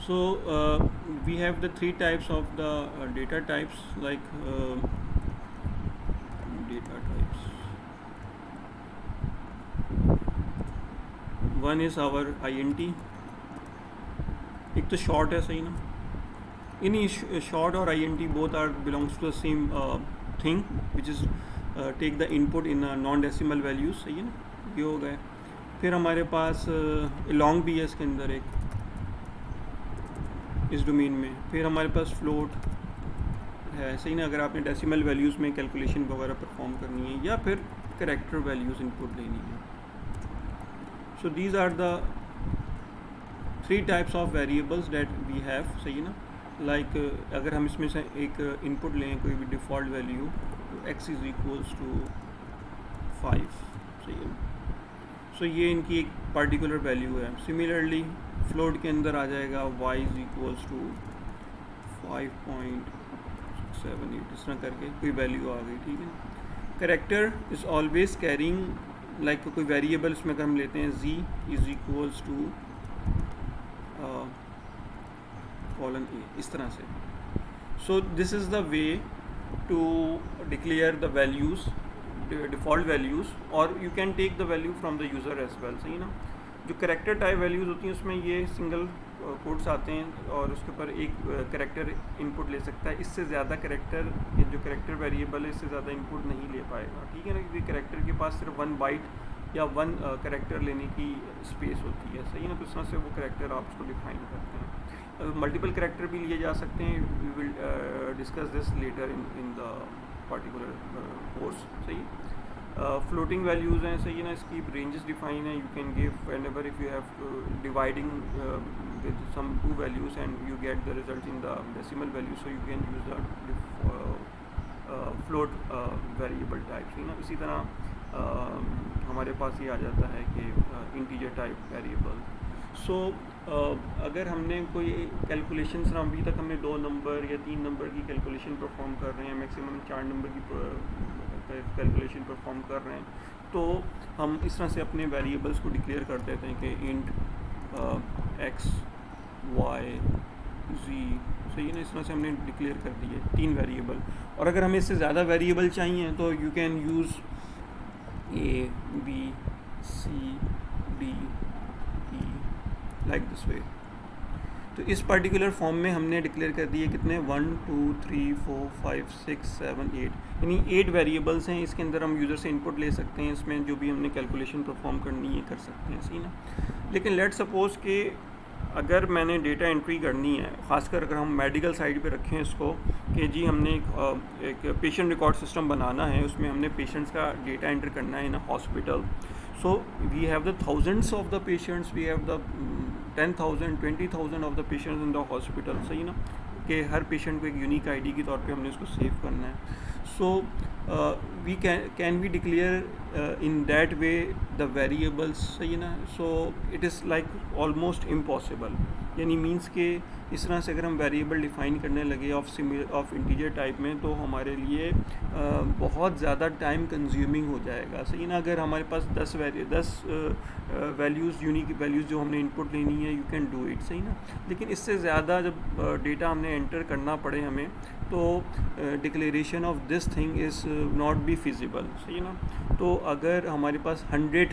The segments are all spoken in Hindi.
So we have the three types of the data types, like data types. One is our int. एक तो short है, सही ना? Any short or int both are belongs to the same thing, which is take the input in non-decimal values, सही है ना? ये हो गए. फिर हमारे पास long भी है इसके अंदर एक, इस डोमेन में. फिर हमारे पास फ्लोट है, सही ना, अगर आपने डेसिमल वैल्यूज़ में कैलकुलेशन वगैरह परफॉर्म करनी है या फिर करेक्टर वैल्यूज़ इनपुट लेनी है. So these are the three types of variables that we have, सही है ना. लाइक अगर हम इसमें से एक इनपुट लें, कोई भी डिफ़ॉल्ट वैल्यू, तो x इज़ इक्वल्स टू 5, सही है. सो ये इनकी एक पार्टिकुलर वैल्यू है. सिमिलरली फ्लोट के अंदर आ जाएगा y इज़ इक्वल्स टू 5.78, इस तरह करके कोई वैल्यू आ गई, ठीक है. Character is always carrying, like कोई वेरिएबल इसमें अगर हम लेते हैं z is equals to colon a, इस तरह से. So this is the way to declare the values, default values, और you can take the value from the user as well, सही ना. जो करेक्टर टाइप वैल्यूज़ होती हैं उसमें ये सिंगल कोड्स आते हैं और उसके ऊपर एक करेक्टर इनपुट ले सकता है. इससे ज़्यादा करेक्टर, जो करेक्टर वेरिएबल है, इससे ज़्यादा इनपुट नहीं ले पाएगा, ठीक है ना, क्योंकि करेक्टर के पास सिर्फ 1 बाइट या 1 करेक्टर लेने की स्पेस होती है, सही ना. तो इस तरह से वो करेक्टर आप उसको डिफाइन करते हैं. मल्टीपल करेक्टर भी लिए जा सकते हैं. We will discuss this later in the particular course, सही. फ्लोटिंग वैल्यूज़ हैं, सही है ना, इसकी रेंजेस डिफाइन है. You can give whenever if you have dividing with some two values and you get the result in the decimal value, so you can use the float variable type, सही ना. इसी तरह हमारे पास ये आ जाता है कि इंटीजर टाइप वेरिएबल. सो अगर हमने कोई कैलकुलेशन, अभी तक हमने 2 नंबर या 3 नंबर की कैलकुलेशन परफॉर्म कर रहे हैं, मैक्सिमम 4 नंबर की कैलकुलेशन परफॉर्म कर रहे हैं, तो हम इस तरह से अपने वेरिएबल्स को डिक्लेयर कर देते हैं कि इंट x y z, सही है ना. इस तरह से हमने डिक्लेयर कर दिए 3 वेरिएबल. और अगर हमें इससे ज़्यादा वेरिएबल चाहिए तो you can use a b c d e like this वे. तो इस पर्टिकुलर फॉर्म में हमने डिक्लेयर कर दिए कितने, 1 2 3 4 5 6 7 8, यानी 8 वेरिएबल्स हैं. इसके अंदर हम यूज़र से इनपुट ले सकते हैं, इसमें जो भी हमने कैलकुलेशन परफॉर्म करनी है कर सकते हैं, सही ना. लेकिन लेट सपोज़ कि अगर मैंने डेटा एंट्री करनी है, ख़ासकर अगर हम मेडिकल साइड पे रखें इसको, कि जी हमने एक पेशेंट रिकॉर्ड सिस्टम बनाना है, उसमें हमने पेशेंट्स का डेटा एंटर करना है in a hospital. So we have the thousands of the patients, we have the 10,000 20,000 of the patients in the hospital, सही ना, कि हर पेशेंट को एक यूनिक आईडी के तौर पे हमने उसको सेव करना है. So we can we declare in that way the variables, सही ना. So it is like almost impossible, यानी मीन्स के इस तरह से अगर हम वेरिएबल डिफ़ाइन करने लगे ऑफ इंटीजर टाइप में, तो हमारे लिए बहुत ज़्यादा टाइम कंज्यूमिंग हो जाएगा, सही ना. अगर हमारे पास 10 वैल्यूज़, यूनिक वैल्यूज़ जो हमने इनपुट लेनी है, यू कैन डू इट, सही ना. लेकिन इससे ज़्यादा जब डेटा हमने एंटर करना पड़े हमें, तो declaration of this thing is not be feasible, सही ना. तो अगर हमारे पास 100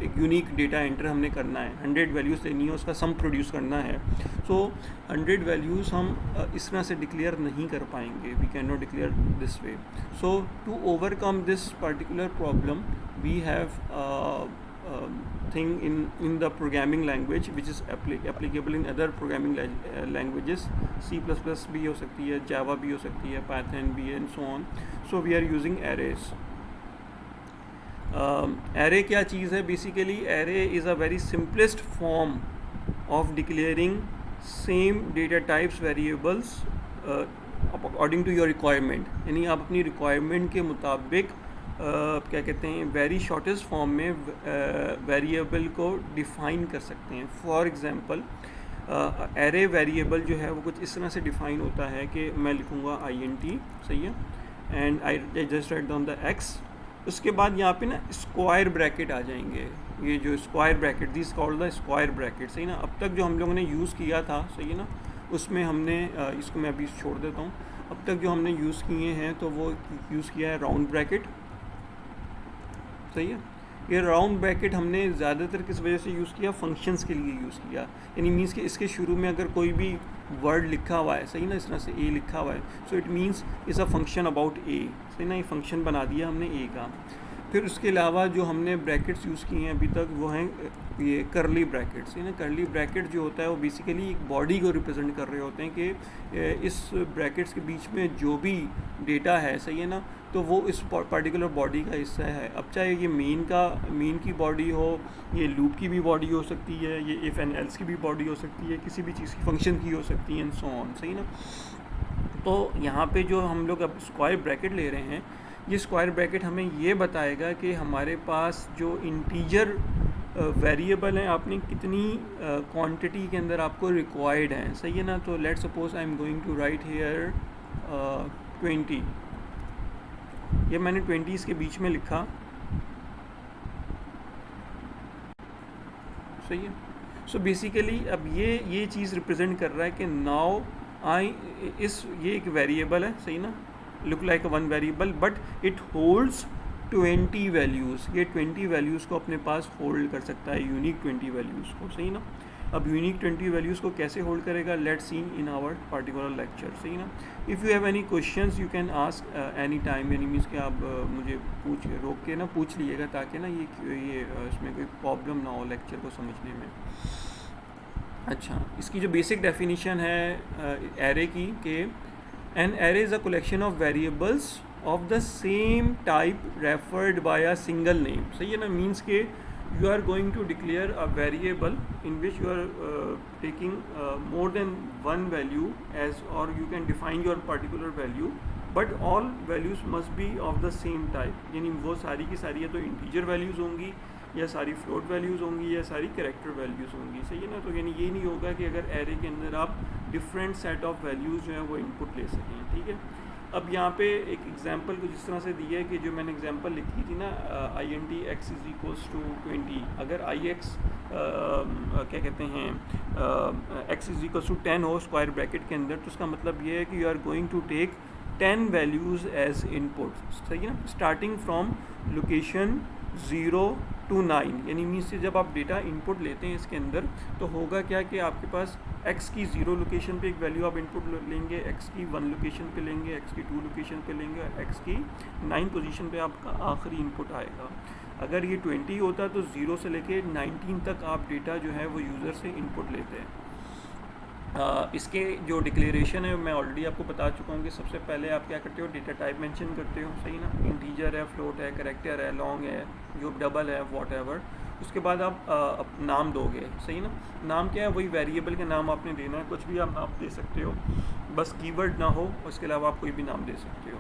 एक यूनिक डेटा एंटर हमने करना है, 100 वैल्यूज़ लेनी है, उसका सम प्रोड्यूस करना है, सो 100 वैल्यूज़ हम इस तरह से डिक्लेयर नहीं कर पाएंगे. We can not declare this way. So to overcome this particular problem we have thing in the programming language which is applicable in other programming languages. C++ भी हो सकती है, Java भी हो सकती है, Python भी, and so on. So we are using arrays. Array क्या चीज़ है? Basically array is a very simplest form of declaring same data types variables according to your requirement. यानी आप अपनी requirement के मुताबिक क्या कहते हैं, वेरी शॉर्टेस्ट फॉर्म में वेरिएबल को डिफ़ाइन कर सकते हैं. फॉर एग्ज़ाम्पल एरे वेरिएबल जो है वो कुछ इस तरह से डिफ़ाइन होता है कि मैं लिखूँगा int, सही है, and I just right down the x, उसके बाद यहाँ पे ना स्क्वायर ब्रैकेट आ जाएंगे, ये जो square bracket, this called the square bracket, सही ना। अब तक जो हम लोगों ने यूज़ किया था, सही है ना, उसमें हमने इसको मैं अभी छोड़ देता हूँ। अब तक जो हमने यूज़ किए हैं तो वो यूज़ किया है राउंड ब्रैकेट, सही है। ये राउंड ब्रैकेट हमने ज़्यादातर किस वजह से यूज़ किया, फंक्शंस के लिए यूज़ किया, यानी मीन्स कि इसके शुरू में अगर कोई भी वर्ड लिखा हुआ है, सही ना, इस तरह से ए लिखा हुआ है, so it means is a function about A, सही ना, ये फंक्शन बना दिया हमने ए का। फिर उसके अलावा जो हमने ब्रैकेट्स यूज़ किए हैं अभी तक वो हैं ये करली ब्रैकेट्स, है ना। करली ब्रैकेट जो होता है वो बेसिकली एक बॉडी को रिप्रेजेंट कर रहे होते हैं कि इस ब्रैकेट्स के बीच में जो भी डेटा है, सही है ना, तो वो इस पर्टिकुलर बॉडी का हिस्सा है। अब चाहे ये मेन की बॉडी हो, ये लूप की भी बॉडी हो सकती है, ये इफ़ एंड एल्स की भी बॉडी हो सकती है, किसी भी चीज़ की फंक्शन की हो सकती है, एंड सो ऑन, सही ना। तो यहाँ पे जो हम लोग अब स्क्वायर ब्रैकेट ले रहे हैं, ये स्क्वायर ब्रैकेट हमें ये बताएगा कि हमारे पास जो इंटीजर वेरिएबल हैं, आपने कितनी क्वांटिटी के अंदर आपको रिक्वायर्ड हैं, सही है ना। तो let suppose I am going to write here 20, ये मैंने 20 के बीच में लिखा, सही है। सो बेसिकली अब ये चीज़ रिप्रेजेंट कर रहा है कि नाउ ये एक वेरिएबल है, सही ना, look like one variable but it holds 20 values, ये 20 वैल्यूज़ को अपने पास होल्ड कर सकता है, यूनिक 20 वैल्यूज़ को, सही ना। अब यूनिक 20 वैल्यूज़ को कैसे होल्ड करेगा, let's see in our particular lecture, सही ना। If you have any questions you can ask any time, यानी मीन्स कि आप मुझे रोक के ना पूछ लीजिएगा, ताकि ना ये इसमें कोई प्रॉब्लम ना हो लेक्चर को समझने में। अच्छा, इसकी जो बेसिक डेफिनेशन है एरे की कि an array is a collection of variables of the same type referred by a single name, सही है ना। मीन्स के you are going to declare a variable in which you are taking more than one value as, or you can define your particular value, but all values must be of the same type, यानी वो सारी की सारी या तो इंटीजर वैल्यूज़ होंगी, या सारी फ्लोट वैल्यूज़ होंगी, या सारी कैरेक्टर वैल्यूज़ होंगी, सही है ना। तो यानी ये नहीं होगा कि अगर एरे के अंदर आप डिफरेंट सेट ऑफ वैल्यूज़ जो है वो इनपुट ले सकें, ठीक है। अब यहाँ पे एक एग्जांपल को जिस तरह से दिया है कि जो मैंने एग्जांपल लिखी थी ना, int x is equals to 20, अगर ix क्या कहते हैं x इज इक्वल्स टू 10 हो स्क्वायर ब्रैकेट के अंदर, तो उसका मतलब ये है कि you are going to take 10 values as input, सही है ना, स्टार्टिंग फ्रॉम लोकेशन 0 to 9, यानी मीन्स से जब आप डेटा इनपुट लेते हैं इसके अंदर, तो होगा क्या कि आपके पास x की 0 लोकेशन पे एक वैल्यू आप इनपुट लेंगे, x की 1 लोकेशन पे लेंगे, x की 2 लोकेशन पे लेंगे, और x की 9 पोजीशन पे आपका आखिरी इनपुट आएगा। अगर ये 20 होता तो 0 से लेके 19 तक आप डेटा जो है वो यूज़र से इनपुट लेते हैं। इसके जो डिक्लेरेशन है मैं ऑलरेडी आपको बता चुका हूँ कि सबसे पहले आप क्या करते हो, डेटा टाइप मेंशन करते हो, सही ना, इंटीजर है, फ्लोट है, कैरेक्टर है, लॉन्ग है, जो डबल है, वॉटएवर। उसके बाद आप नाम दोगे, सही ना। नाम क्या है, वही वेरिएबल के नाम आपने देना है, कुछ भी आप नाम दे सकते हो, बस कीवर्ड ना हो, उसके अलावा आप कोई भी नाम दे सकते हो।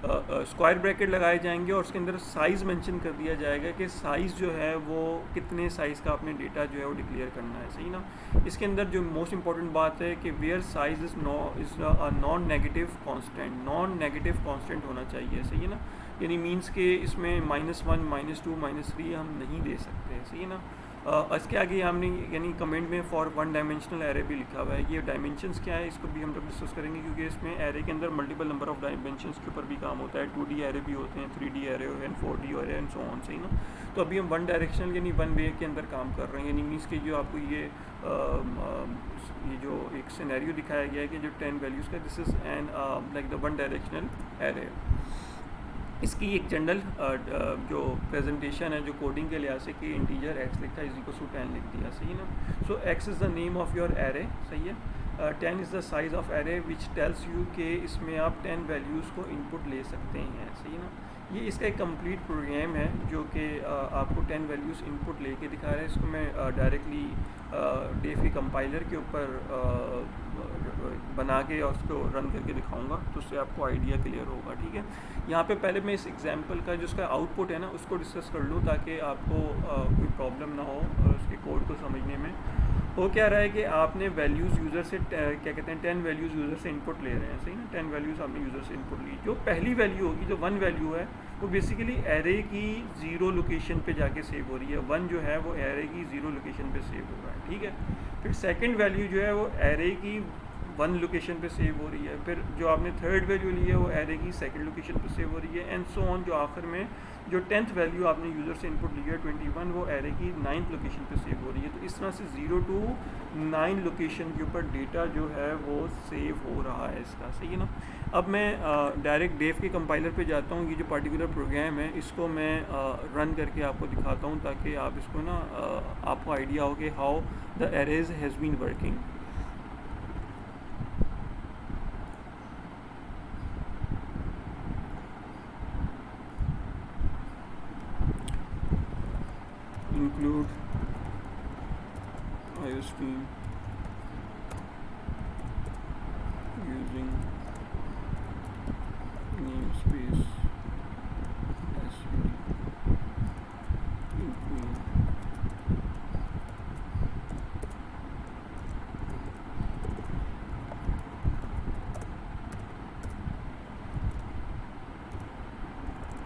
स्क्वायर ब्रैकेट लगाए जाएंगे और उसके अंदर साइज़ मेंशन कर दिया जाएगा कि साइज़ जो है वो कितने साइज़ का आपने डेटा जो है वो डिक्लेयर करना है, सही ना। इसके अंदर जो मोस्ट इंपॉर्टेंट बात है कि where size is non negative constant, non negative constant होना चाहिए, सही है ना। यानी मीन्स के इसमें -1 -2 -3 हम नहीं दे सकते, सही है ना। इसके आगे हमने यानी कमेंट में फॉर वन डायमेंशनल एरे भी लिखा हुआ है। ये डायमेंशंस क्या है इसको भी हम लोग डिस्कस करेंगे, क्योंकि इसमें एरे के अंदर मल्टीपल नंबर ऑफ डायमेंशंस के ऊपर भी काम होता है। 2D एरे भी होते हैं, 3D array and 4D array and so on, सही ना। तो अभी हम वन डायरेक्शनल यानी वन वे के अंदर काम कर रहे हैं, यानी मीन्स के जो आपको ये जो एक सिनेरियो दिखाया गया है कि जो 10 वैल्यूज़ का, this is an like the one directional array. इसकी एक जनरल जो प्रेजेंटेशन है जो कोडिंग के लिहाज से कि इंटीजर x लिखा इज इक्वल टू 10 लिख दिया, सही ना। सो x is the name of your array, सही है। 10 is the size of array which tells you कि इसमें आप 10 वैल्यूज़ को इनपुट ले सकते हैं, सही ना। ये इसका एक कंप्लीट प्रोग्राम है जो कि आपको 10 वैल्यूज़ इनपुट लेके दिखा रहा है। इसको मैं डायरेक्टली डेफी कंपाइलर के ऊपर बना के और उसको रन करके दिखाऊंगा, तो उससे आपको आइडिया क्लियर होगा, ठीक है। यहाँ पे पहले मैं इस एग्जांपल का जो उसका आउटपुट है ना उसको डिस्कस कर लूँ, ताकि आपको कोई प्रॉब्लम ना हो उसके कोड को समझने में। वो क्या रहा है कि आपने वैल्यूज़ यूज़र से क्या कहते हैं 10 वैल्यूज़ यूज़र से इनपुट ले रहे हैं, सही ना। 10 वैल्यूज़ आपने यूज़र से इनपुट ली, जो पहली वैल्यू होगी, जो 1 वैल्यू है, वो बेसिकली एरे की ज़ीरो लोकेशन पे जाके सेव हो रही है। 1 जो है वो एरे की ज़ीरो लोकेशन पे सेव हो रहा है, ठीक है। फिर सेकंड वैल्यू जो है वो एरे की 1 लोकेशन पे सेव हो रही है। फिर जो आपने थर्ड वैल्यू ली है वो एरे की सेकंड लोकेशन पे सेव हो रही है, एंड सो ऑन। जो आखिर में जो 10th वैल्यू आपने यूज़र से इनपुट लिया है 21, वो एरे की 9th लोकेशन पे सेव हो रही है। तो इस तरह से 0 to 9 लोकेशन के ऊपर डेटा जो है वो सेव हो रहा है इसका, सही है ना। अब मैं डायरेक्ट डेव के कंपाइलर पे जाता हूँ। ये जो पार्टिकुलर प्रोग्राम है इसको मैं रन करके आपको दिखाता हूँ, ताकि आप इसको ना आपको आइडिया हो कि how the arrays has been working. include iostream using namespace svd include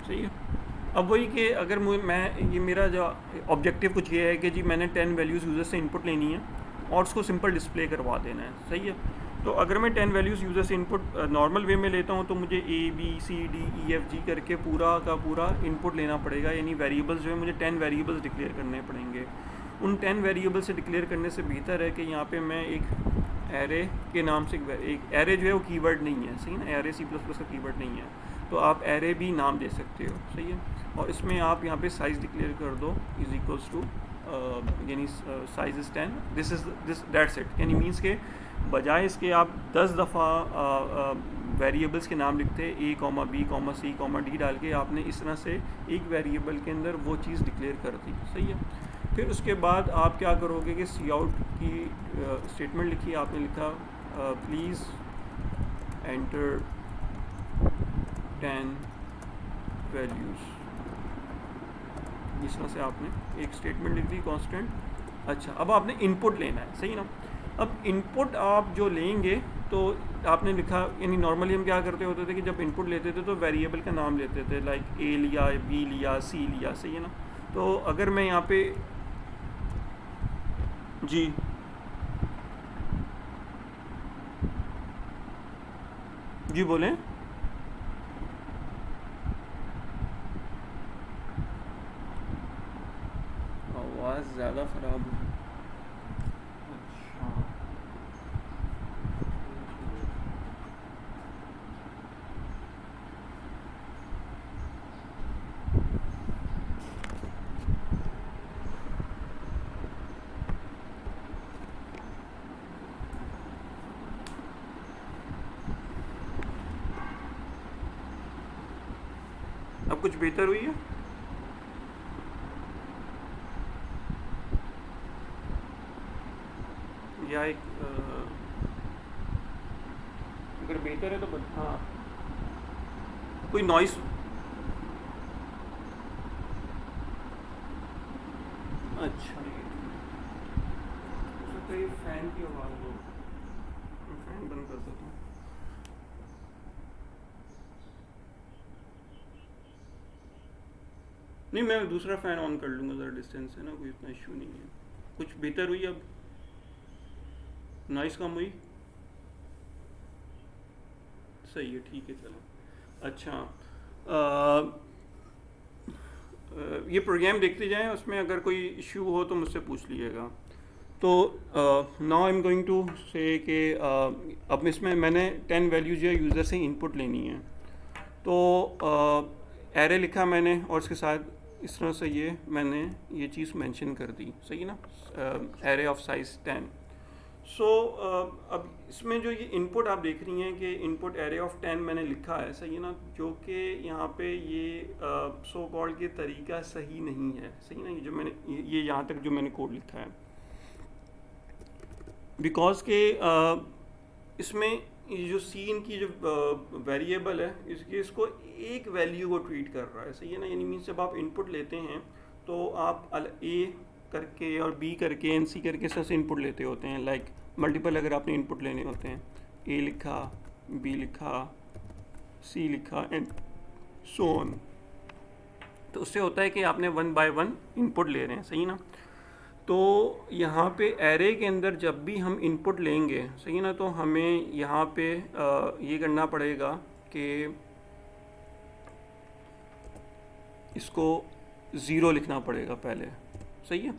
सही है। अब वही कि अगर मैं ये मेरा जो ऑब्जेक्टिव कुछ ये है कि जी मैंने 10 वैल्यूज़ यूज़र से इनपुट लेनी है और उसको सिंपल डिस्प्ले करवा देना है, सही है। तो अगर मैं 10 वैल्यूज़ यूज़र से इनपुट नॉर्मल वे में लेता हूँ तो मुझे ABCDEFG करके पूरा का पूरा इनपुट लेना पड़ेगा, यानी वेरिएबल्स जो है मुझे 10 वेरिएबल्स डिक्लेयर करने पड़ेंगे। उन 10 वेरिएबल से डिक्लेयर करने से बेहतर है कि यहाँ पे मैं एक एरे के नाम से एक एरे जो है वो कीवर्ड नहीं है, सही ना। एरे C++ का कीवर्ड नहीं है, तो आप एरे भी नाम दे सकते हो, सही है। और इसमें आप यहाँ पे साइज़ डिक्लेयर कर दो इज इक्वल्स टू यानी size is 10, this that's it. यानी मीन्स के बजाय इसके आप 10 दफ़ा वेरिएबल्स के नाम लिखते A, B, C, D डाल के आपने इस तरह से एक वेरिएबल के अंदर वो चीज़ डिक्लेयर कर दी, सही है। फिर उसके बाद आप क्या करोगे कि सी आउट की स्टेटमेंट लिखी, आपने लिखा प्लीज़ एंटर 10 वैल्यूज़, इस तरह से आपने एक स्टेटमेंट लिख दी कांस्टेंट। अच्छा, अब आपने इनपुट लेना है, सही ना। अब इनपुट आप जो लेंगे तो आपने लिखा, यानी नॉर्मली हम क्या करते होते थे कि जब इनपुट लेते थे तो वेरिएबल का नाम लेते थे, लाइक A लिया, B लिया, C लिया, सही है ना। तो अगर मैं यहाँ पे जी जी बोलें। आवाज़ ज़्यादा ख़राब है। अच्छा, अब कुछ बेहतर हुई है? या एक अगर बेहतर है तो हाँ, कोई नॉइस। अच्छा, ये फैन की आवाज़ हो, फैन बंद कर देता हूँ। नहीं, मैं दूसरा फ़ैन ऑन कर लूँगा, ज़रा डिस्टेंस है ना, कोई इतना इशू नहीं है। कुछ बेहतर हुई अब? नॉइस कम हुई? सही है, ठीक है, चलो। अच्छा, ये प्रोग्राम देखते जाएं, उसमें अगर कोई इशू हो तो मुझसे पूछ लीजिएगा। तो now I am going to say कि अब इसमें मैंने 10 वैल्यूज जो है यूज़र से इनपुट लेनी है। तो एरे लिखा मैंने और इसके साथ इस तरह से ये मैंने ये चीज़ मेंशन कर दी, सही है ना, एरे ऑफ साइज 10। सो अब इसमें जो ये इनपुट आप देख रही हैं कि इनपुट एरे ऑफ 10 मैंने लिखा है, सही है ना, जो कि यहाँ पे ये सो कॉल्ड के तरीका सही नहीं है, सही ना। ये जो मैंने ये यहाँ तक जो मैंने कोड लिखा है, बिकॉज के इसमें ये जो सीन की जो वेरिएबल है इसको एक वैल्यू को ट्रीट कर रहा है, सही है ना। यानी मीन्स जब आप इनपुट लेते हैं तो आप A करके और B करके NC करके सब से इनपुट लेते होते हैं, लाइक मल्टीपल अगर आपने इनपुट लेने होते हैं, A लिखा, B लिखा, C लिखा एंड सो ऑन। तो उससे होता है कि आपने 1 बाय 1 इनपुट ले रहे हैं, सही ना। तो यहाँ पे एरे के अंदर जब भी हम इनपुट लेंगे, सही ना, तो हमें यहाँ पे ये करना पड़ेगा कि इसको ज़ीरो लिखना पड़ेगा पहले, सही है।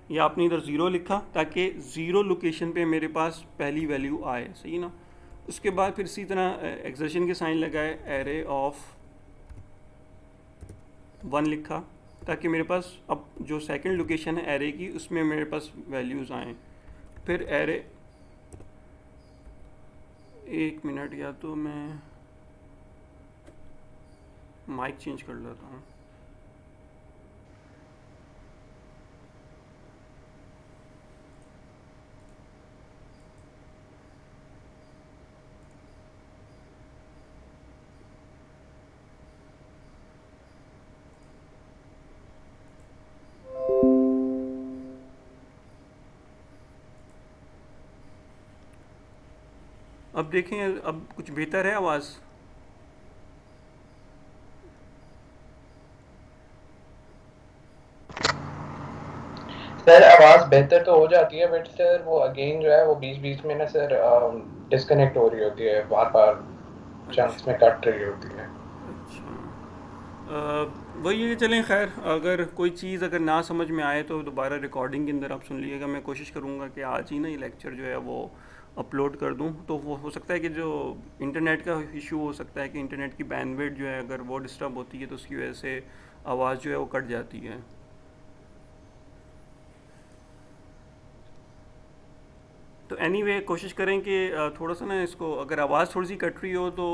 या आपने इधर ज़ीरो लिखा ताकि ज़ीरो लोकेशन पे मेरे पास पहली वैल्यू आए, सही ना। उसके बाद फिर इसी तरह एक्सर्शन के साइन लगाए, एरे ऑफ 1 लिखा ताकि मेरे पास अब जो सेकंड लोकेशन है एरे की उसमें मेरे पास वैल्यूज़ आएँ। फिर एरे, एक मिनट, या तो मैं माइक चेंज कर लेता हूँ। अब देखें, अब कुछ बेहतर है आवाज़। सर आवाज बेहतर तो हो जाती है, बट सर वो अगेन जो है वो बीच बीच में ना सर डिस्कनेक्ट हो रही होती है, बार बार चंक्स अच्छा में कट रही होती है। अच्छा। वही है, चलें खैर, अगर कोई चीज़ अगर ना समझ में आए तो दोबारा रिकॉर्डिंग के अंदर आप सुन लीजिएगा। मैं कोशिश करूँगा कि आज ही ना ये लेक्चर जो है वो अपलोड कर दूँ। तो वो हो सकता है कि जो इंटरनेट का इशू हो सकता है कि इंटरनेट की बैंडविड्थ जो है अगर वो डिस्टर्ब होती है तो उसकी वजह से आवाज़ जो है वो कट जाती है। तो एनीवे कोशिश करें कि थोड़ा सा ना इसको, अगर आवाज़ थोड़ी सी कट रही हो तो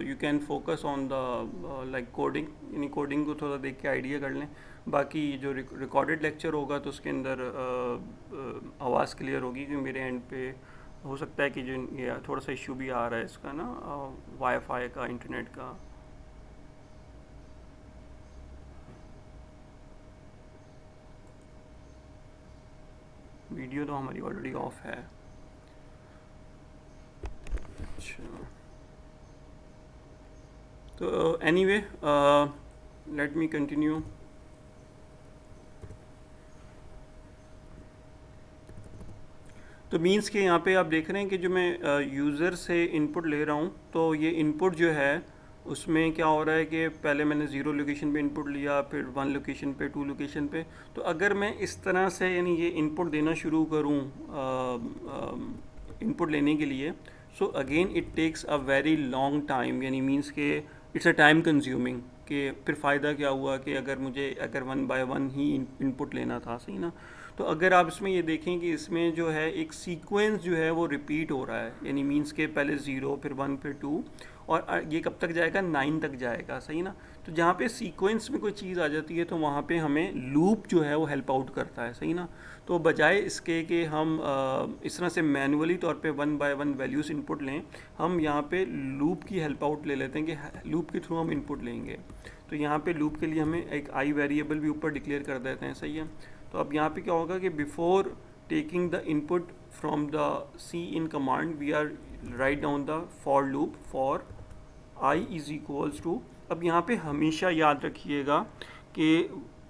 you can focus on the like coding, यानी कोडिंग को थोड़ा देख के आइडिया कर लें। बाकी जो रिकॉर्डेड लेक्चर होगा तो उसके अंदर आवाज़ क्लियर होगी, कि मेरे एंड पे हो सकता है कि जो ये थोड़ा सा इशू भी आ रहा है इसका ना, वाईफाई का, इंटरनेट का। वीडियो तो हमारी ऑलरेडी ऑफ है। अच्छा, तो एनीवे लेट मी कंटिन्यू। तो मीन्स के यहाँ पे आप देख रहे हैं कि जो मैं यूज़र से इनपुट ले रहा हूँ, तो ये इनपुट जो है उसमें क्या हो रहा है कि पहले मैंने 0 लोकेशन पे इनपुट लिया, फिर 1 लोकेशन पे, 2 लोकेशन पे। तो अगर मैं इस तरह से यानी ये इनपुट देना शुरू करूँ इनपुट लेने के लिए, so again it takes a very long time, यानी मीन्स के इट्स अ टाइम कंज्यूमिंग। कि फिर फ़ायदा क्या हुआ कि अगर मुझे अगर 1 बाय 1 ही इनपुट लेना था, सही ना। तो अगर आप इसमें ये देखें कि इसमें जो है एक सीक्वेंस जो है वो रिपीट हो रहा है, यानी मीन्स के पहले 0 फिर 1 फिर 2, और ये कब तक जाएगा, 9 तक जाएगा, सही ना। तो जहाँ पे सीक्वेंस में कोई चीज़ आ जाती है तो वहाँ पे हमें लूप जो है वो हेल्प आउट करता है, सही ना। तो बजाय इसके कि हम इस तरह से मैनुअली तौर पे 1 बाय 1 वैल्यूज़ इनपुट लें, हम यहाँ पे लूप की हेल्प आउट ले लेते हैं कि लूप के थ्रू हम इनपुट लेंगे। तो यहाँ पे लूप के लिए हमें एक आई वेरिएबल भी ऊपर डिक्लेयर कर देते हैं, सही है। तो अब यहाँ पे क्या होगा कि before taking the input from the cin command we are write down the for loop for i is equals to. अब यहाँ पे हमेशा याद रखिएगा कि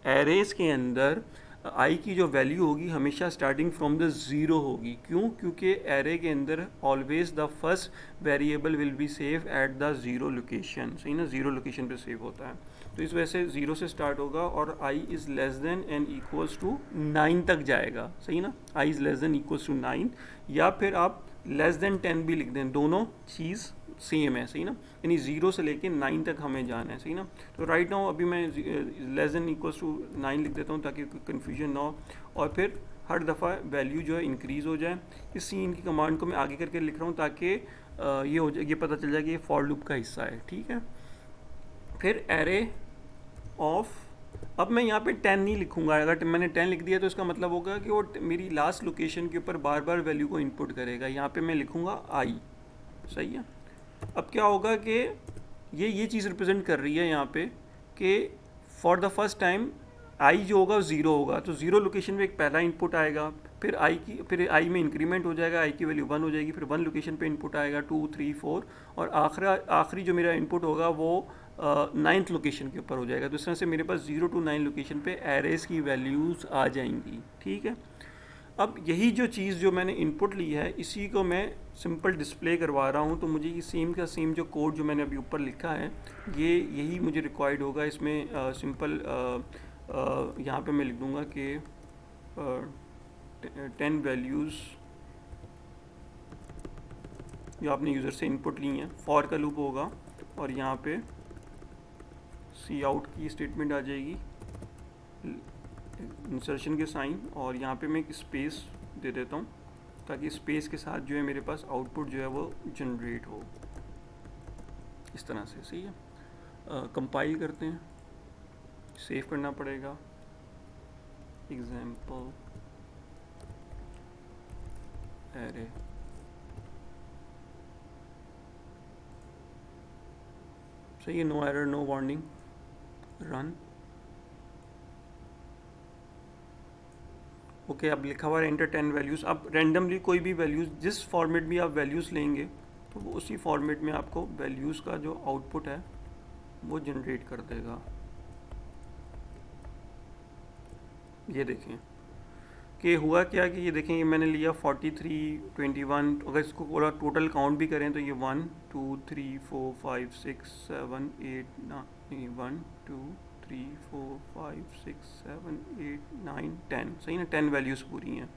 एरेज के अंदर आई की जो वैल्यू होगी हमेशा स्टार्टिंग फ्रॉम द ज़ीरो होगी। क्यों? क्योंकि एरे के अंदर always the first variable will be save at the zero location, सही ना, ज़ीरो लोकेशन पे सेव होता है। तो इस वजह से ज़ीरो से स्टार्ट होगा और I is less than and equals to 9 तक जाएगा, सही ना। I is less than equals to 9, या फिर आप लेस देन 10 भी लिख दें, दोनों चीज़ सेम है, सही ना। यानी 0 से लेके 9 तक हमें जाना है, सही ना। तो राइट नाउ अभी मैं लेस देन इक्वल्स टू 9 लिख देता हूँ ताकि कोई कन्फ्यूजन ना हो, और फिर हर दफ़ा वैल्यू जो है इंक्रीज़ हो जाए। इस सीन की कमांड को मैं आगे करके लिख रहा हूँ ताकि ये हो जाए, ये पता चल जाए कि ये फॉर लूप का हिस्सा है, ठीक है। फिर एरे ऑफ, अब मैं यहाँ पे 10 नहीं लिखूँगा। अगर मैंने 10 लिख दिया तो इसका मतलब होगा कि वो मेरी लास्ट लोकेशन के ऊपर बार बार वैल्यू को इनपुट करेगा। यहाँ पे मैं लिखूँगा आई, सही है। अब क्या होगा कि ये चीज़ रिप्रेजेंट कर रही है यहाँ पे कि for the first time I जो होगा वो ज़ीरो होगा, तो ज़ीरो लोकेशन में एक पहला इनपुट आएगा, फिर फिर आई में इंक्रीमेंट हो जाएगा, आई की वैल्यू 1 हो जाएगी, फिर 1 लोकेशन पे इनपुट आएगा, 2 3 4, और आखिरी जो मेरा इनपुट होगा वो नाइन्थ लोकेशन के ऊपर हो जाएगा। तो इस तरह से मेरे पास 0 to 9 लोकेशन पे एरेस की वैल्यूज़ आ जाएंगी, ठीक है। अब यही जो चीज़ जो मैंने इनपुट ली है इसी को मैं सिंपल डिस्प्ले करवा रहा हूँ, तो मुझे ये सेम का सेम जो कोड जो मैंने अभी ऊपर लिखा है ये यही मुझे रिक्वायर्ड होगा। इसमें सिंपल यहाँ पे मैं लिख दूँगा कि 10 वैल्यूज़ जो आपने यूज़र से इनपुट ली हैं, फॉर का लूप होगा और यहाँ पे सी आउट की स्टेटमेंट आ जाएगी, इंसर्शन के साइन, और यहाँ पे मैं एक स्पेस दे देता हूँ ताकि स्पेस के साथ जो है मेरे पास आउटपुट जो है वो जनरेट हो इस तरह से। सही है, कंपाइल करते हैं, सेव करना पड़ेगा। एग्जाम्पल एरे, सही है, no error no warning, run. Okay, अब लिखा हुआ है एंटर 10 वैल्यूज़। अब रैंडमली कोई भी वैल्यूज़, जिस फॉर्मेट में आप वैल्यूज़ लेंगे तो वो उसी फॉर्मेट में आपको वैल्यूज़ का जो आउटपुट है वो जनरेट कर देगा। ये देखें कि हुआ क्या कि ये देखें, ये मैंने लिया 43, 21, अगर इसको पूरा टोटल काउंट भी करें तो ये 1 2 3 4 5 6 7 8 9 1 2 3 4 5 6 7 8 9 10, सही ना, 10 वैल्यूज़ पूरी हैं।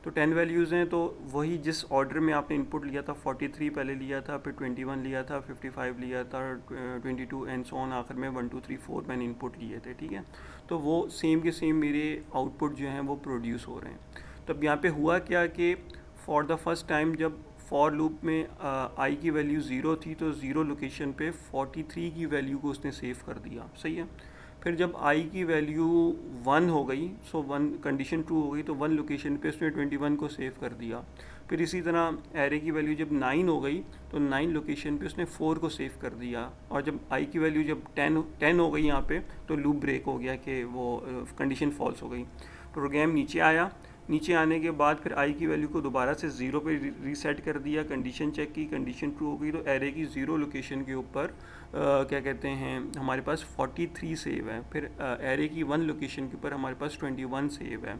तो 10 वैल्यूज़ हैं, तो वही जिस ऑर्डर में आपने इनपुट लिया था, 43 पहले लिया था, फिर 21 लिया था, 55 लिया था, 22 एंड सो ऑन, आखिर में 1 2 3 4 मैंने इनपुट लिए थे, ठीक है। तो वो सेम के सेम मेरे आउटपुट जो हैं वो प्रोड्यूस हो रहे हैं। तो अब यहाँ पे हुआ क्या कि फॉर द फर्स्ट टाइम जब फॉर लूप में आई की वैल्यू 0 थी तो 0 लोकेशन पे 43 की वैल्यू को उसने सेव कर दिया, सही है। फिर जब आई की वैल्यू 1 हो गई, सो 1 कंडीशन ट्रू हो गई, तो 1 लोकेशन पे उसने 21 को सेव कर दिया। फिर इसी तरह एरे की वैल्यू जब 9 हो गई तो 9 लोकेशन पे उसने 4 को सेव कर दिया, और जब आई की वैल्यू जब 10 हो गई यहाँ पे तो लूप ब्रेक हो गया कि वो कंडीशन फॉल्स हो गई। प्रोग्राम नीचे आया, नीचे आने के बाद फिर आई की वैल्यू को दोबारा से 0 पे रीसेट कर दिया, कंडीशन चेक की, कंडीशन ट्रू हो गई, तो एरे की 0 लोकेशन के ऊपर क्या कहते हैं हमारे पास 43 सेव है। फिर एरे की 1 लोकेशन के ऊपर हमारे पास 21 सेव है।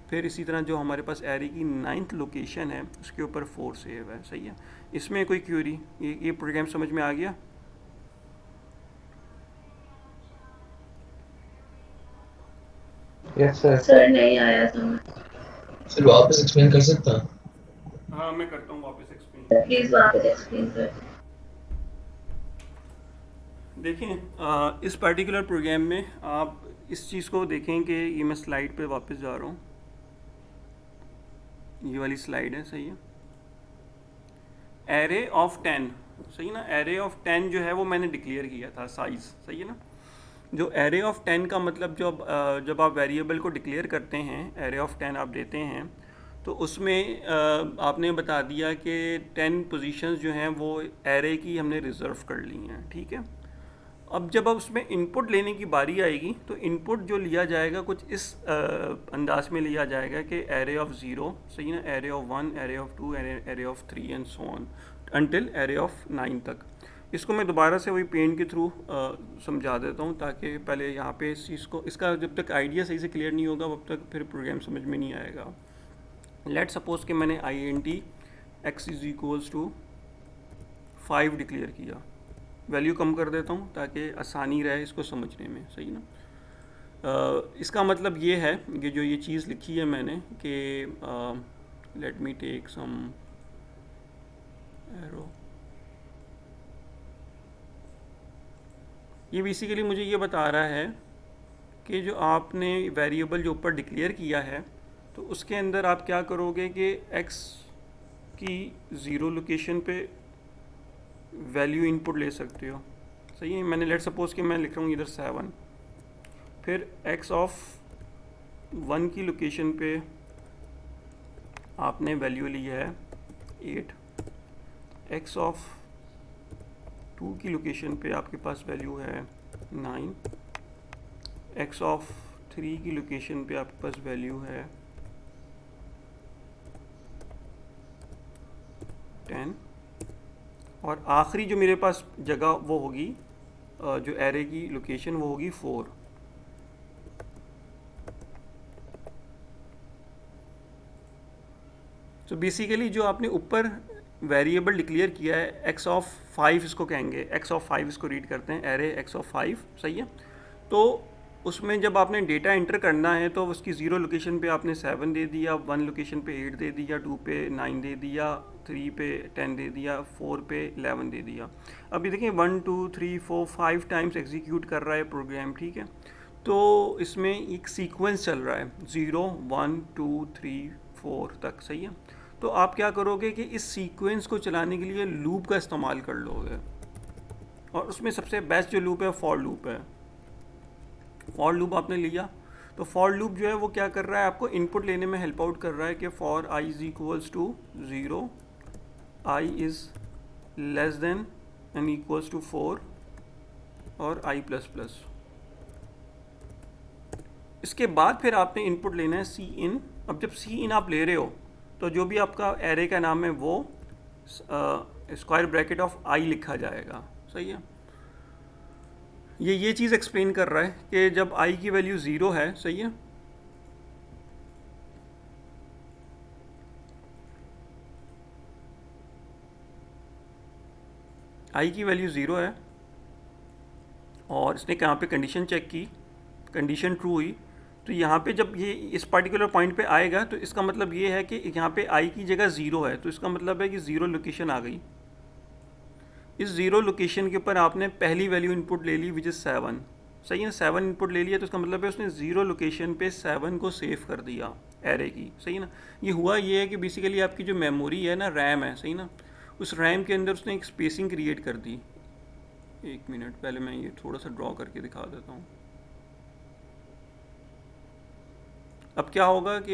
फिर इसी तरह जो हमारे पास एरे की 9th लोकेशन है उसके ऊपर 4 सेव है, सही है। इसमें कोई क्यूरी, ये प्रोग्राम समझ में आ गया? Yes sir. सर नहीं आया समझ। सर वापस एक्सप्लेन कर सकता हूँ? हाँ मैं करता हूँ वापस एक्सप्लेन। प्लीज वापस एक्सप्लेन कर। देखें इस पर्टिकुलर प्रोग्राम में आप इस चीज़ को देखें कि ये मैं स्लाइड पे वापस जा रहा हूँ, ये वाली स्लाइड है, सही है। एरे ऑफ 10, सही ना, एरे ऑफ 10 जो है वो मैंने डिक्लेयर किया था साइज़, सही है ना। जो एरे ऑफ 10 का मतलब जब आप वेरिएबल को डिक्लेयर करते हैं, एरे ऑफ 10 आप देते हैं, तो उसमें आपने बता दिया कि 10 पोजीशंस जो हैं वो एरे की हमने रिज़र्व कर ली हैं, ठीक है। अब जब उसमें इनपुट लेने की बारी आएगी तो इनपुट जो लिया जाएगा कुछ इस अंदाज में लिया जाएगा कि एरे ऑफ 0, सही ना, array of 1, array of 2, array of 3 and so on until array of 9 तक। इसको मैं दोबारा से वही पेन के थ्रू समझा देता हूँ ताकि पहले यहाँ पे इस चीज़ को, इसका जब तक आइडिया सही से क्लियर नहीं होगा तब तक फिर प्रोग्राम समझ में नहीं आएगा। लेट सपोज कि मैंने int x is equals to 5 declare किया, वैल्यू कम कर देता हूँ ताकि आसानी रहे इसको समझने में, सही ना। इसका मतलब ये है कि जो ये चीज़ लिखी है मैंने कि let me take some array, ये बेसिकली मुझे ये बता रहा है कि जो आपने वेरिएबल जो ऊपर डिक्लेयर किया है तो उसके अंदर आप क्या करोगे कि x की 0 लोकेशन पे वैल्यू इनपुट ले सकते हो, सही है। मैंने लेट सपोज कि मैं लिख रहा हूँ इधर 7, फिर x ऑफ 1 की लोकेशन पे आपने वैल्यू ली है 8, x ऑफ 2 की लोकेशन पे आपके पास वैल्यू है 9, x ऑफ 3 की लोकेशन पे आपके पास वैल्यू है 10, और आखिरी जो मेरे पास जगह वो होगी जो एरे की लोकेशन वो होगी 4। तो बेसिकली जो आपने ऊपर वेरिएबल डिक्लेयर किया है एक्स ऑफ 5 इसको कहेंगे, एक्स ऑफ 5 इसको रीड करते हैं एरे एक्स ऑफ 5, सही है। तो उसमें जब आपने डेटा एंटर करना है तो उसकी 0 लोकेशन पे आपने 7 दे दिया, 1 लोकेशन पे 8 दे दिया, 2 पे 9 दे दिया, 3 पे 10 दे दिया, 4 पे 11 दे दिया। अभी देखिए 1 2 3 4 5 टाइम्स एग्जीक्यूट कर रहा है प्रोग्राम, ठीक है। तो इसमें एक सीक्वेंस चल रहा है 0 1 2 3 4 तक, सही है। तो आप क्या करोगे कि इस सीक्वेंस को चलाने के लिए लूप का इस्तेमाल कर लोगे, और उसमें सबसे बेस्ट जो लूप है फॉर लूप है। फॉर लूप आपने लिया तो फॉर लूप जो है वो क्या कर रहा है, आपको इनपुट लेने में हेल्प आउट कर रहा है कि for i is equals to 0, i is less than and equals to 4 और आई प्लस प्लस। इसके बाद फिर आपने इनपुट लेना है सी इन। अब जब सी इन आप ले रहे हो तो जो भी आपका एरे का नाम है वो स्क्वायर ब्रैकेट ऑफ आई लिखा जाएगा, सही है। ये चीज़ एक्सप्लेन कर रहा है कि जब आई की वैल्यू 0 है, सही है, आई की वैल्यू 0 है और इसने यहाँ पे कंडीशन चेक की, कंडीशन ट्रू हुई, तो यहाँ पे जब ये इस पर्टिकुलर पॉइंट पे आएगा तो इसका मतलब ये है कि यहाँ पे आई की जगह 0 है, तो इसका मतलब है कि 0 लोकेशन आ गई। इस 0 लोकेशन के ऊपर आपने पहली वैल्यू इनपुट ले ली विच इज़ 7, सही है। 7 इनपुट ले लिया तो इसका मतलब है उसने 0 लोकेशन पे 7 को सेव कर दिया एरे की, सही है ना। ये हुआ ये है कि बेसिकली आपकी जो मेमोरी है ना, रैम है, सही ना, उस रैम के अंदर उसने एक स्पेसिंग क्रिएट कर दी। एक मिनट, पहले मैं ये थोड़ा सा ड्रॉ करके दिखा देता हूँ। अब क्या होगा कि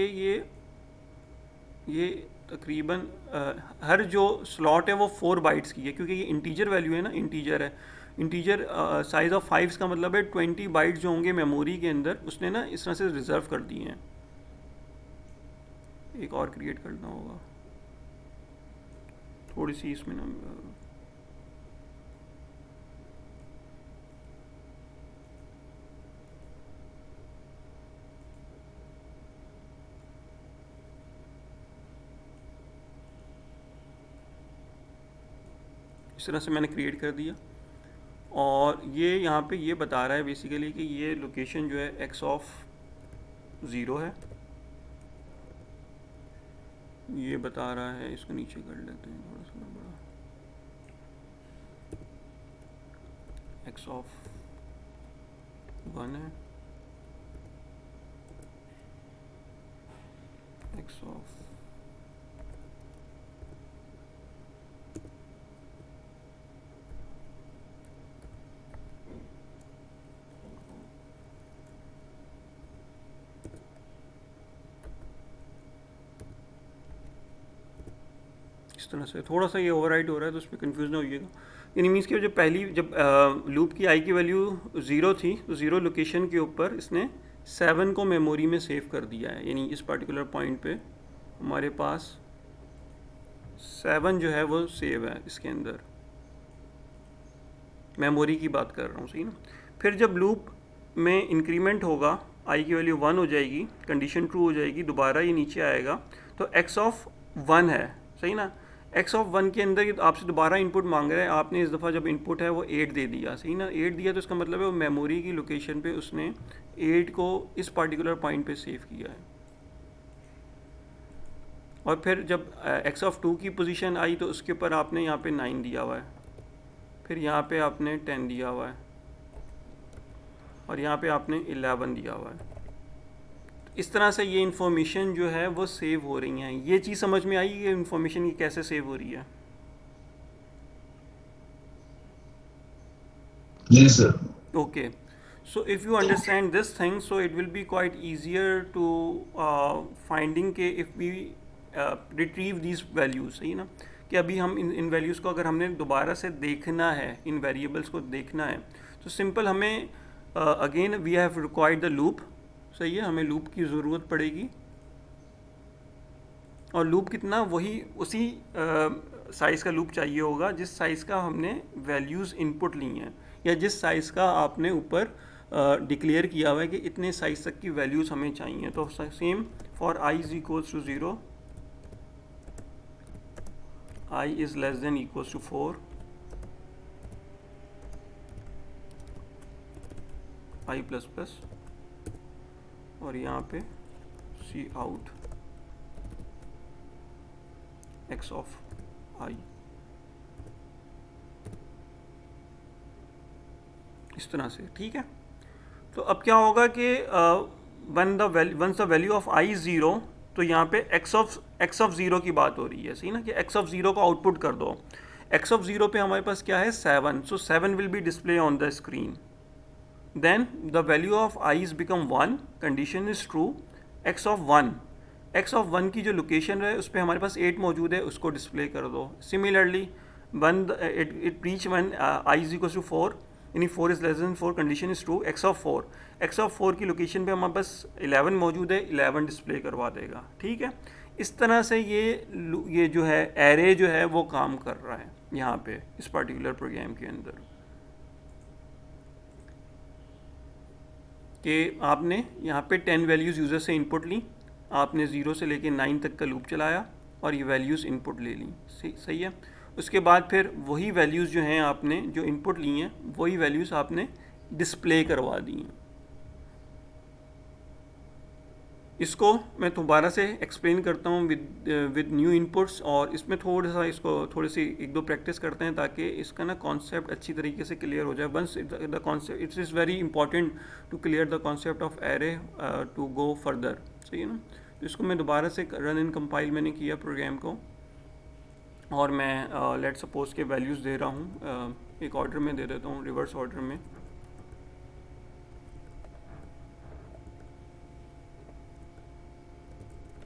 ये तकरीबन हर जो स्लॉट है वो 4 बाइट्स की है, क्योंकि ये इंटीजर वैल्यू है ना, इंटीजर है। इंटीजर साइज़ ऑफ 5 का मतलब है 20 बाइट्स जो होंगे मेमोरी के अंदर उसने ना इस तरह से रिजर्व कर दिए हैं। एक और क्रिएट करना होगा, थोड़ी सी इसमें ना इस तरह से मैंने क्रिएट कर दिया। और ये यहाँ पे ये बता रहा है बेसिकली कि ये लोकेशन जो है एक्स ऑफ 0 है, ये बता रहा है। इसको नीचे कर लेते हैं थोड़ा सा बड़ा, एक्स ऑफ 1 है, एक्स ऑफ इस तरह से थोड़ा सा ये ओवरराइट हो रहा है तो उसमें कंफ्यूज ना होइएगा। यानी मीन्स कि जब लूप की आई की वैल्यू 0 थी तो 0 लोकेशन के ऊपर इसने 7 को मेमोरी में सेव कर दिया है। यानी इस पर्टिकुलर पॉइंट पे हमारे पास 7 जो है वो सेव है इसके अंदर, मेमोरी की बात कर रहा हूँ, सही ना। फिर जब लूप में इंक्रीमेंट होगा, आई की वैल्यू 1 हो जाएगी, कंडीशन ट्रू हो जाएगी, दोबारा ये नीचे आएगा तो एक्स ऑफ 1 है, सही ना। एक्स ऑफ 1 के अंदर आपसे दोबारा इनपुट मांग रहा है, आपने इस दफ़ा जब इनपुट है वो 8 दे दिया, सही ना। 8 दिया तो इसका मतलब है वो मेमोरी की लोकेशन पे उसने 8 को इस पर्टिकुलर पॉइंट पे सेव किया है। और फिर जब एक्स ऑफ 2 की पोजीशन आई तो उसके ऊपर आपने यहाँ पे 9 दिया हुआ है, फिर यहाँ पे आपने 10 दिया हुआ है और यहाँ पे आपने 11 दिया हुआ है। इस तरह से ये इन्फॉर्मेशन जो है वो सेव हो रही हैं। ये चीज़ समझ में आई कि इन्फॉर्मेशन ये कैसे सेव हो रही है? Yes, sir. Okay, so if you understand this thing, so it will be quite easier to finding के if we retrieve these values, सही ना, कि अभी हम इन वैल्यूज़ को अगर हमने दोबारा से देखना है, इन वेरिएबल्स को देखना है, तो सिंपल हमें again we have required the loop, सही है, हमें लूप की ज़रूरत पड़ेगी। और लूप कितना, वही उसी साइज़ का लूप चाहिए होगा जिस साइज़ का हमने वैल्यूज़ इनपुट ली हैं। या जिस साइज़ का आपने ऊपर डिक्लेयर किया हुआ है कि इतने साइज़ तक की वैल्यूज़ हमें चाहिए। तो same for i is equals to 0, i is less than equals to 4, i plus plus, और यहाँ पे cout x of i। इस तरह से, ठीक है। तो अब क्या होगा कि once the value of i is 0, तो यहाँ पे x ऑफ 0 की बात हो रही है, सही ना, कि x ऑफ 0 को आउटपुट कर दो। x ऑफ 0 पे हमारे पास क्या है 7, so 7 will be display on the screen. Then the value of i is become 1, condition is true, x of 1 की जो लोकेशन है उस पर हमारे पास 8 मौजूद है, उसको डिस्प्ले कर दो। Similarly it reach one i is equal to 4, यानी 4 is less than 4, condition is true, x of 4 की लोकेशन पे हमारे पास 11 मौजूद है, 11 डिस्प्ले करवा देगा, ठीक है। इस तरह से ये जो है एरे जो है वो काम कर रहा है यहाँ पे इस पर्टिकुलर प्रोग्राम के अंदर, कि आपने यहाँ पे 10 वैल्यूज़ यूज़र से इनपुट ली, आपने 0 से लेके 9 तक का लूप चलाया और ये वैल्यूज़ इनपुट ले ली, सही है। उसके बाद फिर वही वैल्यूज़ जो हैं आपने जो इनपुट ली हैं वही वैल्यूज़ आपने डिस्प्ले करवा दी हैं। इसको मैं दोबारा से एक्सप्लेन करता हूँ विद न्यू इनपुट्स, और इसमें थोड़ी सी एक दो प्रैक्टिस करते हैं ताकि इसका ना कॉन्सेप्ट अच्छी तरीके से क्लियर हो जाए। Once the concept, it is very important to clear the concept of array to go further, सही है ना। तो इसको मैं दोबारा से रन एंड कंपाइल मैंने किया प्रोग्राम को, और मैं लेट सपोज के वैल्यूज़ दे रहा हूँ, एक ऑर्डर में दे देता हूँ, रिवर्स ऑर्डर में।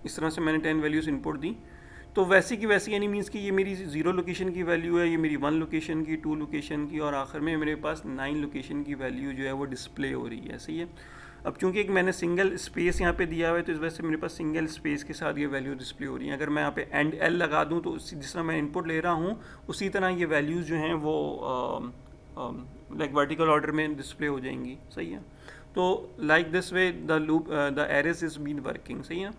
इस तरह से मैंने 10 वैल्यूज़ इनपुट दी, तो वैसी की वैसी, यानी मीन्स कि ये मेरी 0 लोकेशन की वैल्यू है, ये मेरी 1 लोकेशन की, 2 लोकेशन की, और आखिर में मेरे पास 9 लोकेशन की वैल्यू जो है वो डिस्प्ले हो रही है, सही है। अब चूंकि एक मैंने सिंगल स्पेस यहाँ पे दिया हुआ है, तो इस वजह से मेरे पास सिंगल स्पेस के साथ ये वैल्यू डिस्प्ले हो रही है। अगर मैं यहाँ पे एंड एल लगा दूँ तो जिस तरह मैं इनपुट ले रहा हूँ उसी तरह ये वैल्यूज़ जो हैं वो लाइक वर्टिकल ऑर्डर में डिस्प्ले हो जाएंगी, सही है। तो like this way the arrays is been working, सही है।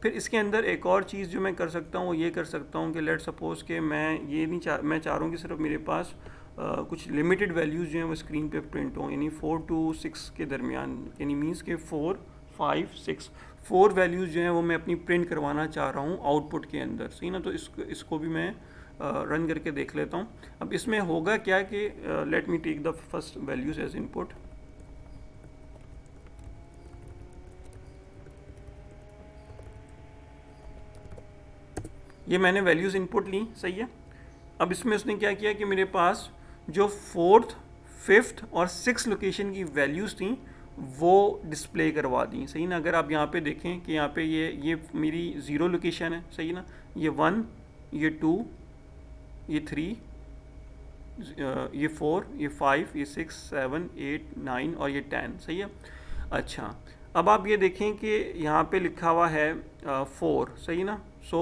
फिर इसके अंदर एक और चीज़ जो मैं कर सकता हूँ वो ये कर सकता हूँ कि लेट सपोज़ कि मैं ये नहीं मैं चाह रहा हूँ कि सिर्फ मेरे पास कुछ लिमिटेड वैल्यूज़ जो हैं वो स्क्रीन पे प्रिंट हों, यानी 4 to 6 के दरमियान, यानी मीन्स के 4, 5, 6 4 वैल्यूज़ जो हैं वो मैं अपनी प्रिंट करवाना चाह रहा हूँ आउटपुट के अंदर, सही ना। तो इसको भी मैं रन करके देख लेता हूँ। अब इसमें होगा क्या कि let me take the first values as input. ये मैंने वैल्यूज़ इनपुट ली, सही है। अब इसमें उसने क्या किया कि मेरे पास जो 4th, 5th और 6th लोकेशन की वैल्यूज़ थी वो डिस्प्ले करवा दी, सही ना। अगर आप यहाँ पे देखें कि यहाँ पे ये मेरी 0 लोकेशन है, सही ना, ये 1, ये 2, ये 3, ये 4, ये 5, ये 6, 7, 8, 9 और ये 10, सही है। अच्छा, अब आप ये देखें कि यहाँ पे लिखा हुआ है 4, सही ना। सो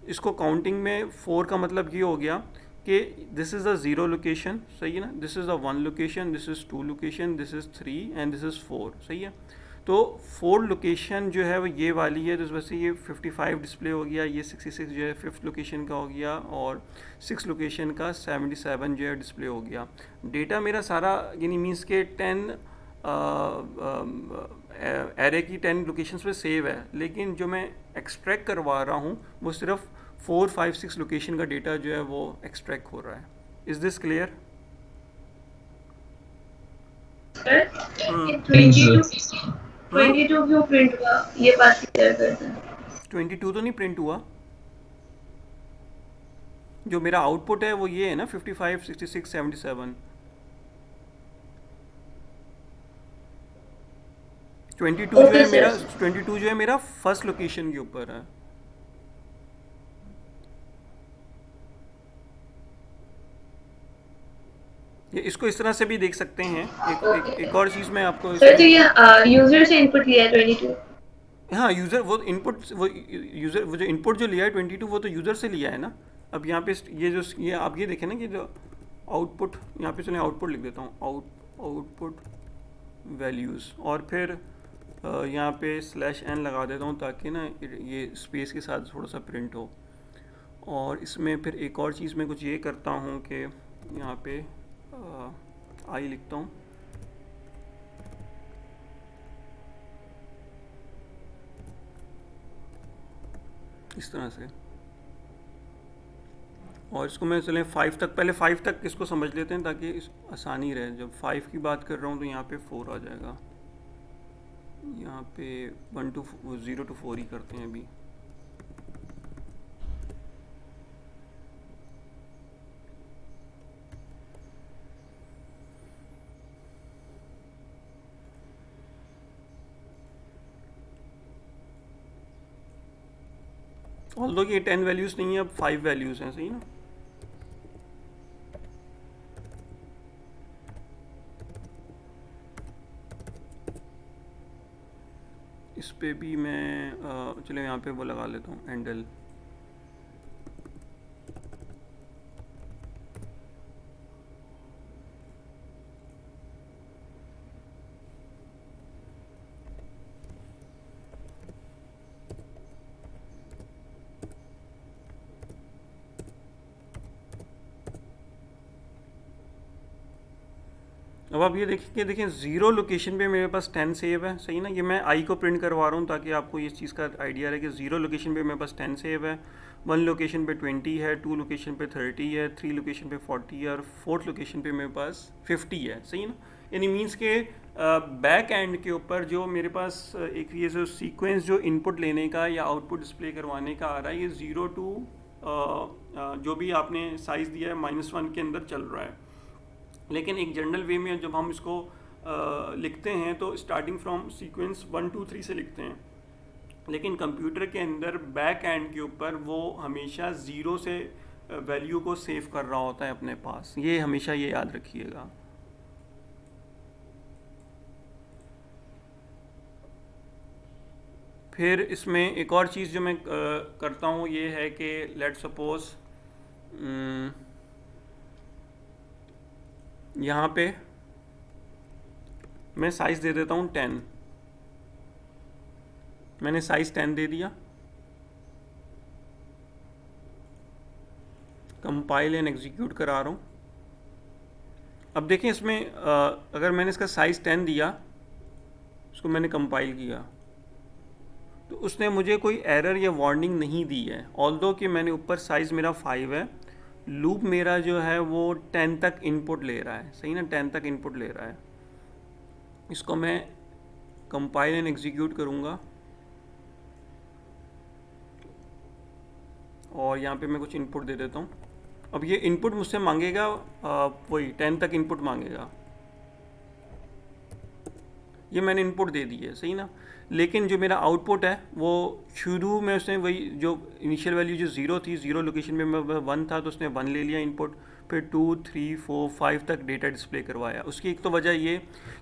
इसको काउंटिंग में 4 का मतलब ये हो गया कि दिस इज़ अ 0 लोकेशन, सही है ना, this is a 1 location, this is 2 location, this is 3 and this is 4, सही है। तो 4 लोकेशन जो है वो ये वाली है, तो इस वजह से ये 55 डिस्प्ले हो गया, ये 66 जो है 5th लोकेशन का हो गया, और 6 लोकेशन का 77 जो है डिस्प्ले हो गया। डेटा मेरा सारा यानी मीन्स के 10 एरे की 10 लोकेशंस पे सेव है, लेकिन जो मैं एक्सट्रैक्ट करवा रहा हूँ वो सिर्फ 4, 5, 6 लोकेशन का डेटा जो है वो एक्सट्रैक्ट हो रहा है। Is this clear? 22 क्यों प्रिंट हुआ, ये बात क्लियर करते हैं। 22 तो नहीं प्रिंट हुआ, जो मेरा आउटपुट है वो ये है ना 55, 66, 77। 22 जो है मेरा फर्स्ट लोकेशन के ऊपर है। ये इसको इस तरह से भी देख सकते हैं। एक और चीज़ मैं आपको सर, तो ये यूजर से इनपुट लिया है 22? हाँ, यूज़र वो जो इनपुट जो लिया है 22 वो तो यूज़र से लिया है ना। अब यहाँ पे ये आप ये देखें ना कि जो आउटपुट, यहाँ पे चलें आउटपुट लिख देता हूँ, आउटपुट वैल्यूज़, और फिर यहाँ पे /n लगा देता हूँ ताकि ना ये स्पेस के साथ थोड़ा सा प्रिंट हो। और इसमें फिर एक और चीज़ मैं कुछ ये करता हूँ कि यहाँ पे आई लिखता हूँ, इस तरह से, और इसको मैं चलें 5 तक, पहले 5 तक इसको समझ लेते हैं ताकि आसानी रहे। जब 5 की बात कर रहा हूँ तो यहाँ पे 4 आ जाएगा, यहाँ पे 0 to 4 ही करते हैं अभी। ऑल्दो ये 10 वैल्यूज़ नहीं है, अब 5 वैल्यूज़ हैं, सही ना। इस पे भी मैं चलो यहाँ पे वो लगा लेता हूँ हैंडल। अब आप ये देखिए 0 लोकेशन पे मेरे पास 10 सेव है, सही ना। ये मैं आई को प्रिंट करवा रहा हूँ ताकि आपको इस चीज़ का आइडिया रहे कि 0 लोकेशन पे मेरे पास 10 सेव है, 1 लोकेशन पे 20 है, 2 लोकेशन पे 30 है, 3 लोकेशन पे 40 है, और 4th लोकेशन पे मेरे पास 50 है, सही ना। यानी मीन्स के बैक एंड के ऊपर जो मेरे पास एक ये जो सीक्वेंस जो इनपुट लेने का या आउटपुट डिस्प्ले करवाने का आ रहा है, ये 0 to जो भी आपने साइज़ दिया है -1 के अंदर चल रहा है। लेकिन एक जनरल वे में जब हम इसको लिखते हैं तो स्टार्टिंग फ्रॉम सीक्वेंस 1 2 3 से लिखते हैं, लेकिन कंप्यूटर के अंदर बैक एंड के ऊपर वो हमेशा 0 से वैल्यू को सेव कर रहा होता है अपने पास। ये हमेशा ये याद रखिएगा। फिर इसमें एक और चीज़ जो मैं करता हूँ ये है कि लेट सपोज यहाँ पे मैं साइज़ दे देता हूँ 10। मैंने साइज़ 10 दे दिया, कंपाइल एंड एग्जीक्यूट करा रहा हूँ। अब देखें इसमें अगर मैंने इसका साइज़ 10 दिया, उसको मैंने कंपाइल किया, तो उसने मुझे कोई एरर या वार्निंग नहीं दी है। ऑल्दो कि मैंने ऊपर साइज़ मेरा 5 है, लूप मेरा जो है वो 10 तक इनपुट ले रहा है, सही ना, 10 तक इनपुट ले रहा है। इसको मैं कंपाइल एंड एग्जीक्यूट करूँगा और यहाँ पे मैं कुछ इनपुट दे देता हूँ। अब ये इनपुट मुझसे मांगेगा वही 10 तक इनपुट मांगेगा, ये मैंने इनपुट दे दी है, सही ना। लेकिन जो मेरा आउटपुट है वो शुरू में उसने वही जो इनिशियल वैल्यू जो 0 थी, 0 लोकेशन में मैं 1 था तो उसने 1 ले लिया इनपुट, फिर 2 3 4 5 तक डेटा डिस्प्ले करवाया। उसकी एक तो वजह ये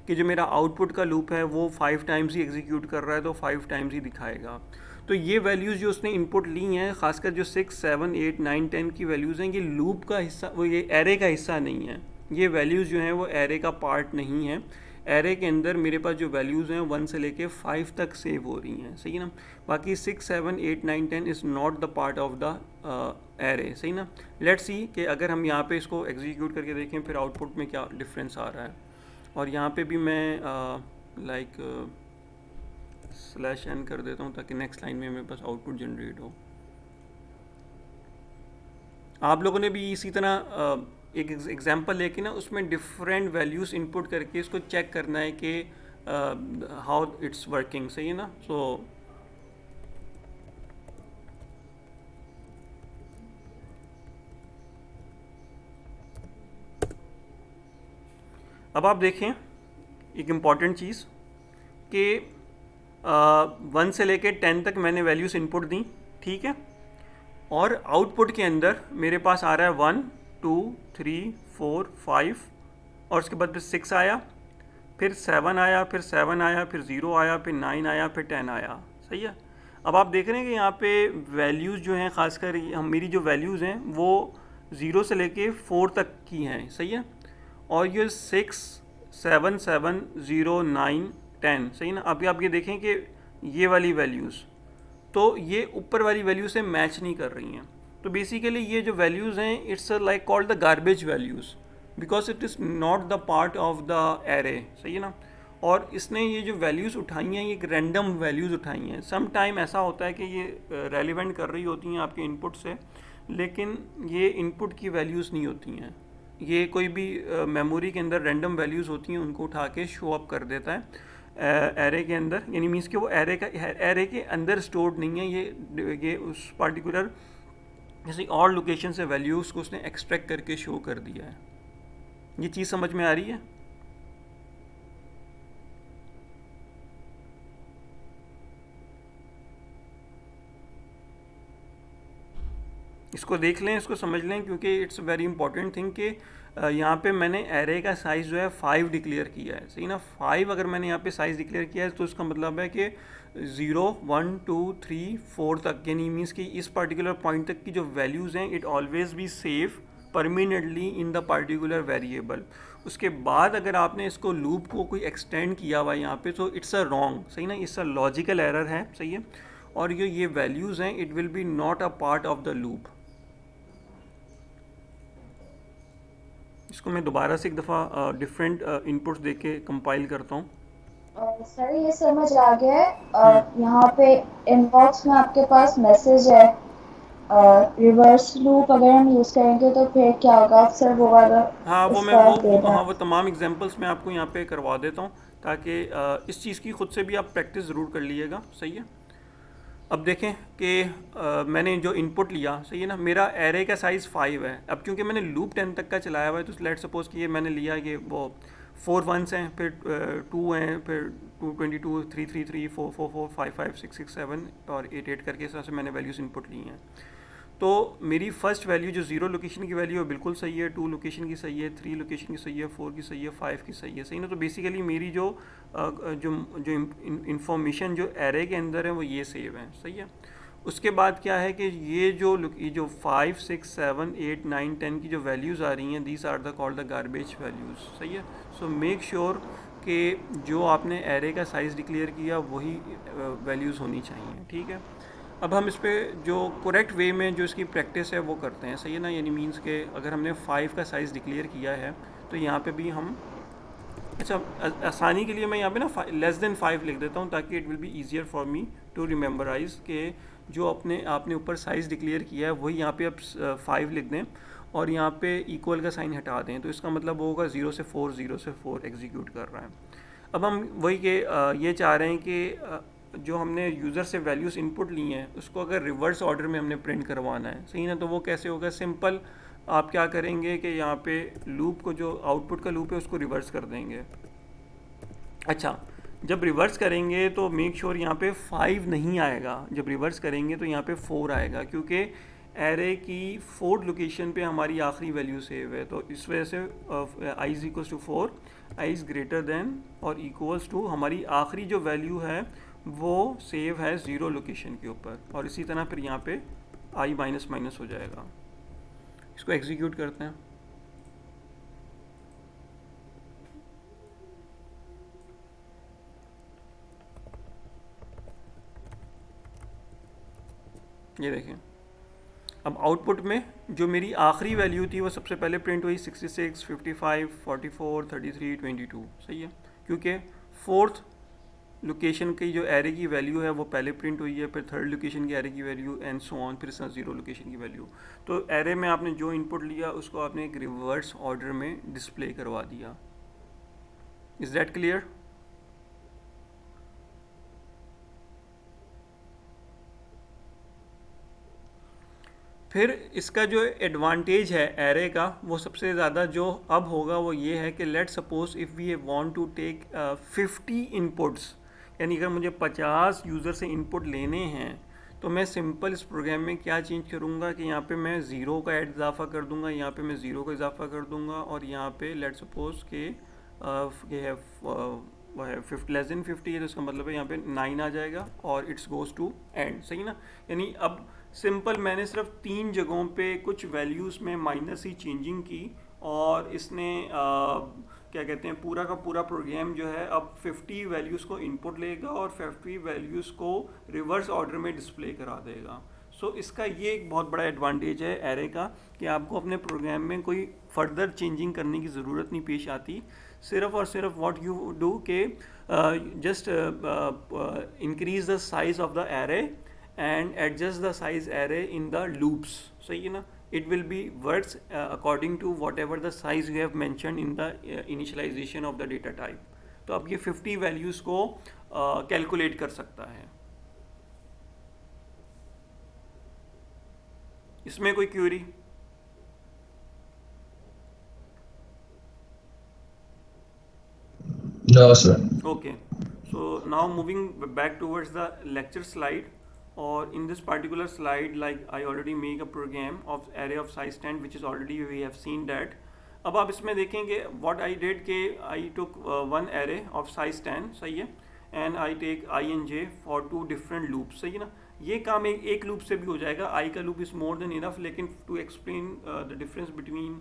कि जो मेरा आउटपुट का लूप है वो 5 टाइम्स ही एग्जीक्यूट कर रहा है, तो 5 टाइम्स ही दिखाएगा। तो ये वैल्यूज़ जो उसने इनपुट ली हैं, ख़ासकर जो 6 7 8 9 10 की वैल्यूज़ हैं, ये लूप का हिस्सा, वो ये एरे का हिस्सा नहीं है। ये वैल्यूज़ जो हैं वो एरे का पार्ट नहीं है। एरे के अंदर मेरे पास जो वैल्यूज़ हैं 1 से लेके 5 तक सेव हो रही हैं, सही ना। बाकी 6 7 8 9 10 is not the part of the array, सही ना। लेट्स सी कि अगर हम यहाँ पे इसको एग्जीक्यूट करके देखें फिर आउटपुट में क्या डिफरेंस आ रहा है। और यहाँ पे भी मैं /n कर देता हूँ ताकि नेक्स्ट लाइन में मेरे पास आउटपुट जनरेट हो। आप लोगों ने भी इसी तरह एक एग्जांपल लेके ना उसमें डिफरेंट वैल्यूज़ इनपुट करके इसको चेक करना है कि हाउ इट्स वर्किंग, सही है ना। सो अब आप देखें एक इम्पॉर्टेंट चीज़ कि 1 से लेके 10 तक मैंने वैल्यूज़ इनपुट दी, ठीक है। और आउटपुट के अंदर मेरे पास आ रहा है 1 2 3 4 5 और उसके बाद फिर 6 आया, फिर 7 आया, फिर 7 आया, फिर 0 आया, फिर 9 आया, फिर 10 आया, सही है। अब आप देख रहे हैं कि यहाँ पे वैल्यूज़ जो हैं, ख़ासकर हम मेरी जो वैल्यूज़ हैं वो 0 से लेके 4 तक की हैं, सही है। और ये 6, 7, 7, 0, 9, 10, सही ना। अभी आप ये देखें कि ये वाली वैल्यूज़ तो ये ऊपर वाली वैल्यू से मैच नहीं कर रही हैं। तो बेसिकली ये जो वैल्यूज़ हैं it's like called the garbage values because it is not the part of the array, सही है ना। और इसने ये जो वैल्यूज़ उठाई हैं ये एक रैंडम वैल्यूज़ उठाई हैं। सम टाइम ऐसा होता है कि ये रेलिवेंट कर रही होती हैं आपके इनपुट से, लेकिन ये इनपुट की वैल्यूज़ नहीं होती हैं। ये कोई भी मेमोरी के अंदर रैंडम वैल्यूज़ होती हैं उनको उठा के शो अप कर देता है एरे के अंदर, यानी मीन्स कि वो एरे के अंदर स्टोर्ड नहीं है, ये उस पार्टिकुलर किसी और लोकेशन से वैल्यूज़ को उसने एक्सट्रैक्ट करके शो कर दिया है। ये चीज़ समझ में आ रही है? इसको देख लें, इसको समझ लें, क्योंकि इट्स वेरी इंपॉर्टेंट थिंग कि यहाँ पे मैंने एरे का साइज़ जो है 5 डिक्लेयर किया है, सही ना। 5 अगर मैंने यहाँ पे साइज़ डिक्लेयर किया है तो इसका मतलब है कि 0, 1, 2, 3, 4 तक, यानी मीन्स कि इस पर्टिकुलर पॉइंट तक की जो वैल्यूज़ हैं it always be save permanently in the particular variable. उसके बाद अगर आपने इसको लूप को कोई एक्सटेंड किया हुआ यहाँ पे तो इट्स अ रॉन्ग, सही ना, इट्स अ लॉजिकल एरर है, सही है। और ये वैल्यूज़ हैं it will be not a part of the loop. इसको मैं दोबारा से एक दफ़ा डिफरेंट इनपुट्स दे के कंपाइल करता हूँ। सर ये समझ आ गया है। यहाँ पे इनबॉक्स में आपके पास मैसेज है, रिवर्स लूप अगर हम यूज़ करेंगे तो फिर क्या होगा सर? वो वाला हाँ वो मैं इसका देना। हाँ वो तमाम एग्जांपल्स मैं आपको यहाँ पे करवा देता हूँ ताकि इस चीज़ की खुद से भी आप प्रैक्टिस ज़रूर कर लीजिएगा, सही है। अब देखें कि मैंने जो इनपुट लिया, सही है ना, मेरा एरे का साइज़ 5 है। अब क्योंकि मैंने लूप 10 तक का चलाया हुआ है तो लेट सपोज़ कि ये मैंने लिया कि वो 4 1s हैं, फिर 2 हैं, फिर 2 22 3 3 3 4 4 4 5 5 6 6 7 और 8 8 करके इस तरह से मैंने वैल्यूज़ इनपुट ली हैं। तो मेरी फर्स्ट वैल्यू जो 0 लोकेशन की वैल्यू है बिल्कुल सही है, 2 लोकेशन की सही है, 3 लोकेशन की सही है, 4 की सही है, 5 की सही है, सही ना। तो बेसिकली मेरी जो इंफॉर्मेशन जो एरे के अंदर है वो ये सेव है, सही है। उसके बाद क्या है कि ये जो 5 6 7 8 9 10 की जो वैल्यूज़ आ रही हैं these are the called the garbage values, सही है। सो मेक श्योर कि जो आपने एरे का साइज़ डिक्लेयर किया वही वैल्यूज़ होनी चाहिए, ठीक है। अब हम इस पर जो करेक्ट वे में जो इसकी प्रैक्टिस है वो करते हैं, सही है ना। यानी मीन्स के अगर हमने 5 का साइज़ डिक्लेयर किया है तो यहाँ पे भी हम, अच्छा आसानी के लिए मैं यहाँ पे ना लेस देन 5 लिख देता हूँ ताकि it will be easier for me to rememberize के जो आपने ऊपर साइज़ डिक्लेयर किया है वही यहाँ पे आप 5 लिख दें और यहाँ पे इक्वल का साइन हटा दें। तो इसका मतलब होगा 0 से 4 0 से 4 एग्जीक्यूट कर रहा है। अब हम वही के ये चाह रहे हैं कि जो हमने यूज़र से वैल्यूज़ इनपुट ली हैं उसको अगर रिवर्स ऑर्डर में हमने प्रिंट करवाना है, सही ना। तो वो कैसे होगा? सिंपल आप क्या करेंगे कि यहाँ पे लूप को जो आउटपुट का लूप है उसको रिवर्स कर देंगे। अच्छा, जब रिवर्स करेंगे तो मेक श्योर यहाँ पे 5 नहीं आएगा, जब रिवर्स करेंगे तो यहाँ पे 4 आएगा क्योंकि एरे की 4th लोकेशन पे हमारी आखिरी वैल्यू सेव है। तो इस वजह से i is equals to 4, i is greater than और इक्वल्स टू हमारी आखिरी जो वैल्यू है वो सेव है 0 लोकेशन के ऊपर। और इसी तरह फिर यहाँ पे i माइनस माइनस हो जाएगा। इसको एग्जीक्यूट करते हैं। ये देखें, अब आउटपुट में जो मेरी आखिरी वैल्यू थी वो सबसे पहले प्रिंट हुई 66, 55, 44, 33, 22, सही है। क्योंकि 4th लोकेशन की जो एरे की वैल्यू है वो पहले प्रिंट हुई है, फिर 3rd लोकेशन की एरे की वैल्यू एंड सो ऑन, फिर 0 लोकेशन की वैल्यू। तो एरे में आपने जो इनपुट लिया उसको आपने एक रिवर्स ऑर्डर में डिस्प्ले करवा दिया। Is that clear? फिर इसका जो एडवांटेज है एरे का वो सबसे ज़्यादा जो अब होगा वो ये है कि let suppose if we want to take 50 inputs, यानी अगर मुझे 50 यूज़र से इनपुट लेने हैं तो मैं सिंपल इस प्रोग्राम में क्या चेंज करूँगा कि यहाँ पे मैं 0 का इजाफा कर दूँगा, यहाँ पे मैं 0 का इजाफा कर दूँगा और यहाँ पे लेट सपोज के ये है वो है लेस देन 50 है तो इसका मतलब है यहाँ पे 9 आ जाएगा और इट्स गोज़ टू एंड, सही ना। यानी अब सिंपल मैंने सिर्फ 3 जगहों पे कुछ वैल्यूज़ में माइनस ही चेंजिंग की और इसने क्या कहते हैं पूरा का पूरा प्रोग्राम जो है अब 50 वैल्यूज़ को इनपुट लेगा और 50 वैल्यूज़ को रिवर्स ऑर्डर में डिस्प्ले करा देगा। सो इसका ये एक बहुत बड़ा एडवांटेज है एरे का कि आपको अपने प्रोग्राम में कोई फर्दर चेंजिंग करने की ज़रूरत नहीं पेश आती। सिर्फ और सिर्फ व्हाट यू डू के just increase the size of the array and adjust the size array in the loops. सही है ना? It will be works according to whatever the size you have mentioned in the initialization of the data type. तो अब ये 50 वैल्यूज़ को कैलकुलेट कर सकता है। इसमें कोई Curie? No, sir. Okay. So now moving back towards the lecture slide. Or in this particular slide, like I already make a program of array of size 10, which is already we have seen that. अब आप इसमें देखेंगे what I did के I took one array of size 10, सही है, and I take I and j for 2 different loops, सही है ना? ये काम एक लूप से भी हो जाएगा, I का loop is more than enough, लेकिन to explain the difference between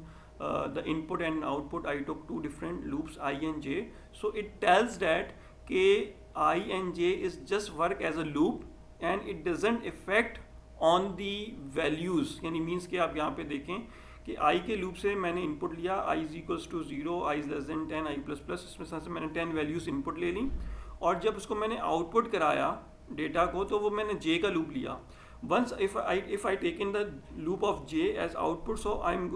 the input and output I took 2 different loops I and j. So it tells that के I and j is just work as a loop and it doesn't affect on the values, यानी मीन्स कि आप यहाँ पे देखें कि i के लूप से मैंने इनपुट लिया i is equals to 0, i is less than 10, i plus plus, इसमें से मैंने 10 वैल्यूज इनपुट ले ली और जब उसको मैंने आउटपुट कराया डेटा को तो वो मैंने j का लूप लिया। Once if I take in the loop of j as output, so I'm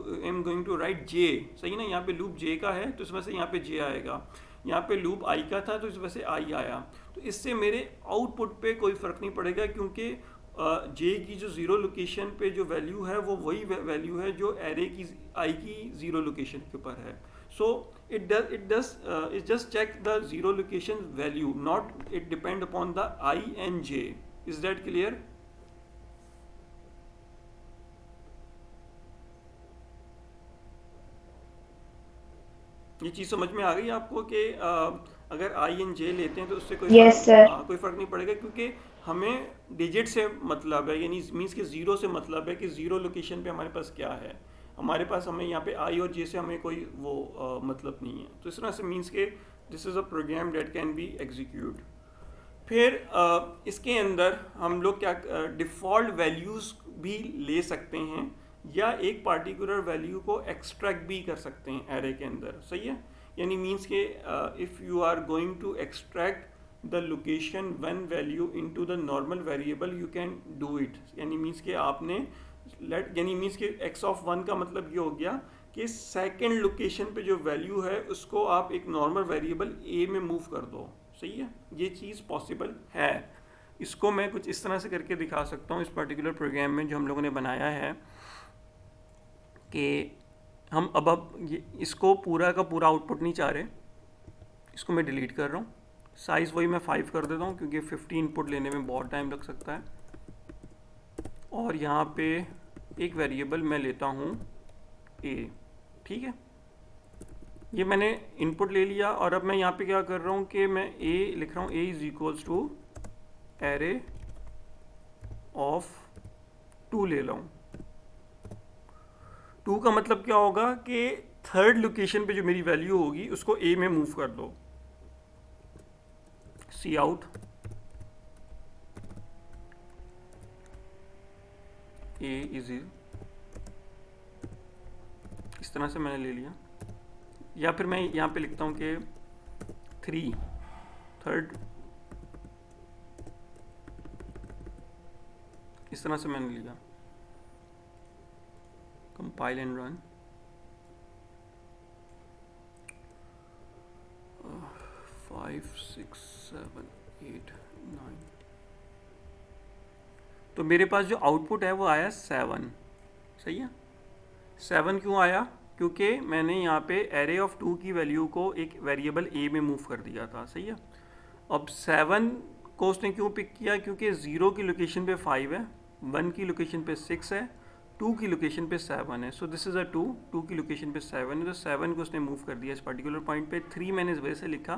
going to write j, सही ना? यहाँ पे लूप j का है तो इस वजह से यहाँ पे j आएगा, यहाँ पे लूप i का था तो इस वजह से i आया। तो इससे मेरे आउटपुट पे कोई फ़र्क नहीं पड़ेगा क्योंकि j की जो ज़ीरो लोकेशन पे जो वैल्यू है वो वही वैल्यू है जो एरे की i की ज़ीरो लोकेशन के ऊपर है। सो it just check the zero location value, not it depend upon the I and j. Is that clear? ये चीज़ समझ में आ गई आपको कि अगर आई एन जे लेते हैं तो उससे कोई कोई फ़र्क नहीं पड़ेगा क्योंकि हमें डिजिट से मतलब है, यानी मीन्स के ज़ीरो से मतलब है कि ज़ीरो लोकेशन पे हमारे पास क्या है, हमारे पास हमें यहाँ पे आई और जे से हमें कोई वो मतलब नहीं है। तो इस तरह से मीन्स के this is a program that can be execute. फिर इसके अंदर हम लोग क्या डिफ़ॉल्ट वैल्यूज़ भी ले सकते हैं या एक पार्टिकुलर वैल्यू को एक्सट्रैक्ट भी कर सकते हैं एरे के अंदर, सही है? यानी मीन्स के if you are going to extract the location one value into the normal variable you can do it. यानी मीन्स के आपने यानी मीन्स के x ऑफ 1 का मतलब ये हो गया कि सेकंड लोकेशन पे जो वैल्यू है उसको आप एक नॉर्मल वेरिएबल a में मूव कर दो, सही है? ये चीज़ पॉसिबल है। इसको मैं कुछ इस तरह से करके दिखा सकता हूँ इस पर्टिकुलर प्रोग्राम में जो हम लोगों ने बनाया है कि हम अब इसको पूरा का पूरा आउटपुट नहीं चाह रहे, इसको मैं डिलीट कर रहा हूँ। साइज़ वही मैं 5 कर देता हूँ क्योंकि 50 इनपुट लेने में बहुत टाइम लग सकता है। और यहाँ पे एक वेरिएबल मैं लेता हूँ a, ठीक है? ये मैंने इनपुट ले लिया और अब मैं यहाँ पे क्या कर रहा हूँ कि मैं a लिख रहा हूँ, a is equals to array of 2 ले रहा हूँ। 2 का मतलब क्या होगा कि थर्ड लोकेशन पे जो मेरी वैल्यू होगी उसको a में मूव कर दो। सी आउट a इज इस तरह से मैंने ले लिया, या फिर मैं यहाँ पे लिखता हूँ कि 3 थर्ड, इस तरह से मैंने लिया। Compile and run. 5 6 7 8 9। तो मेरे पास जो आउटपुट है वो आया 7, सही है? 7 क्यों आया? क्योंकि मैंने यहाँ पे एरे ऑफ 2 की वैल्यू को एक वेरिएबल a में मूव कर दिया था, सही है? अब 7 को उसने क्यों पिक किया? क्योंकि 0 की लोकेशन पे 5 है, 1 की लोकेशन पे 6 है, 2 की लोकेशन पे 7 है। सो दिस इज़ अ 2 की लोकेशन पे 7 है, तो 7 को उसने मूव कर दिया इस पर्टिकुलर पॉइंट पे। 3 मैंने इस वजह से लिखा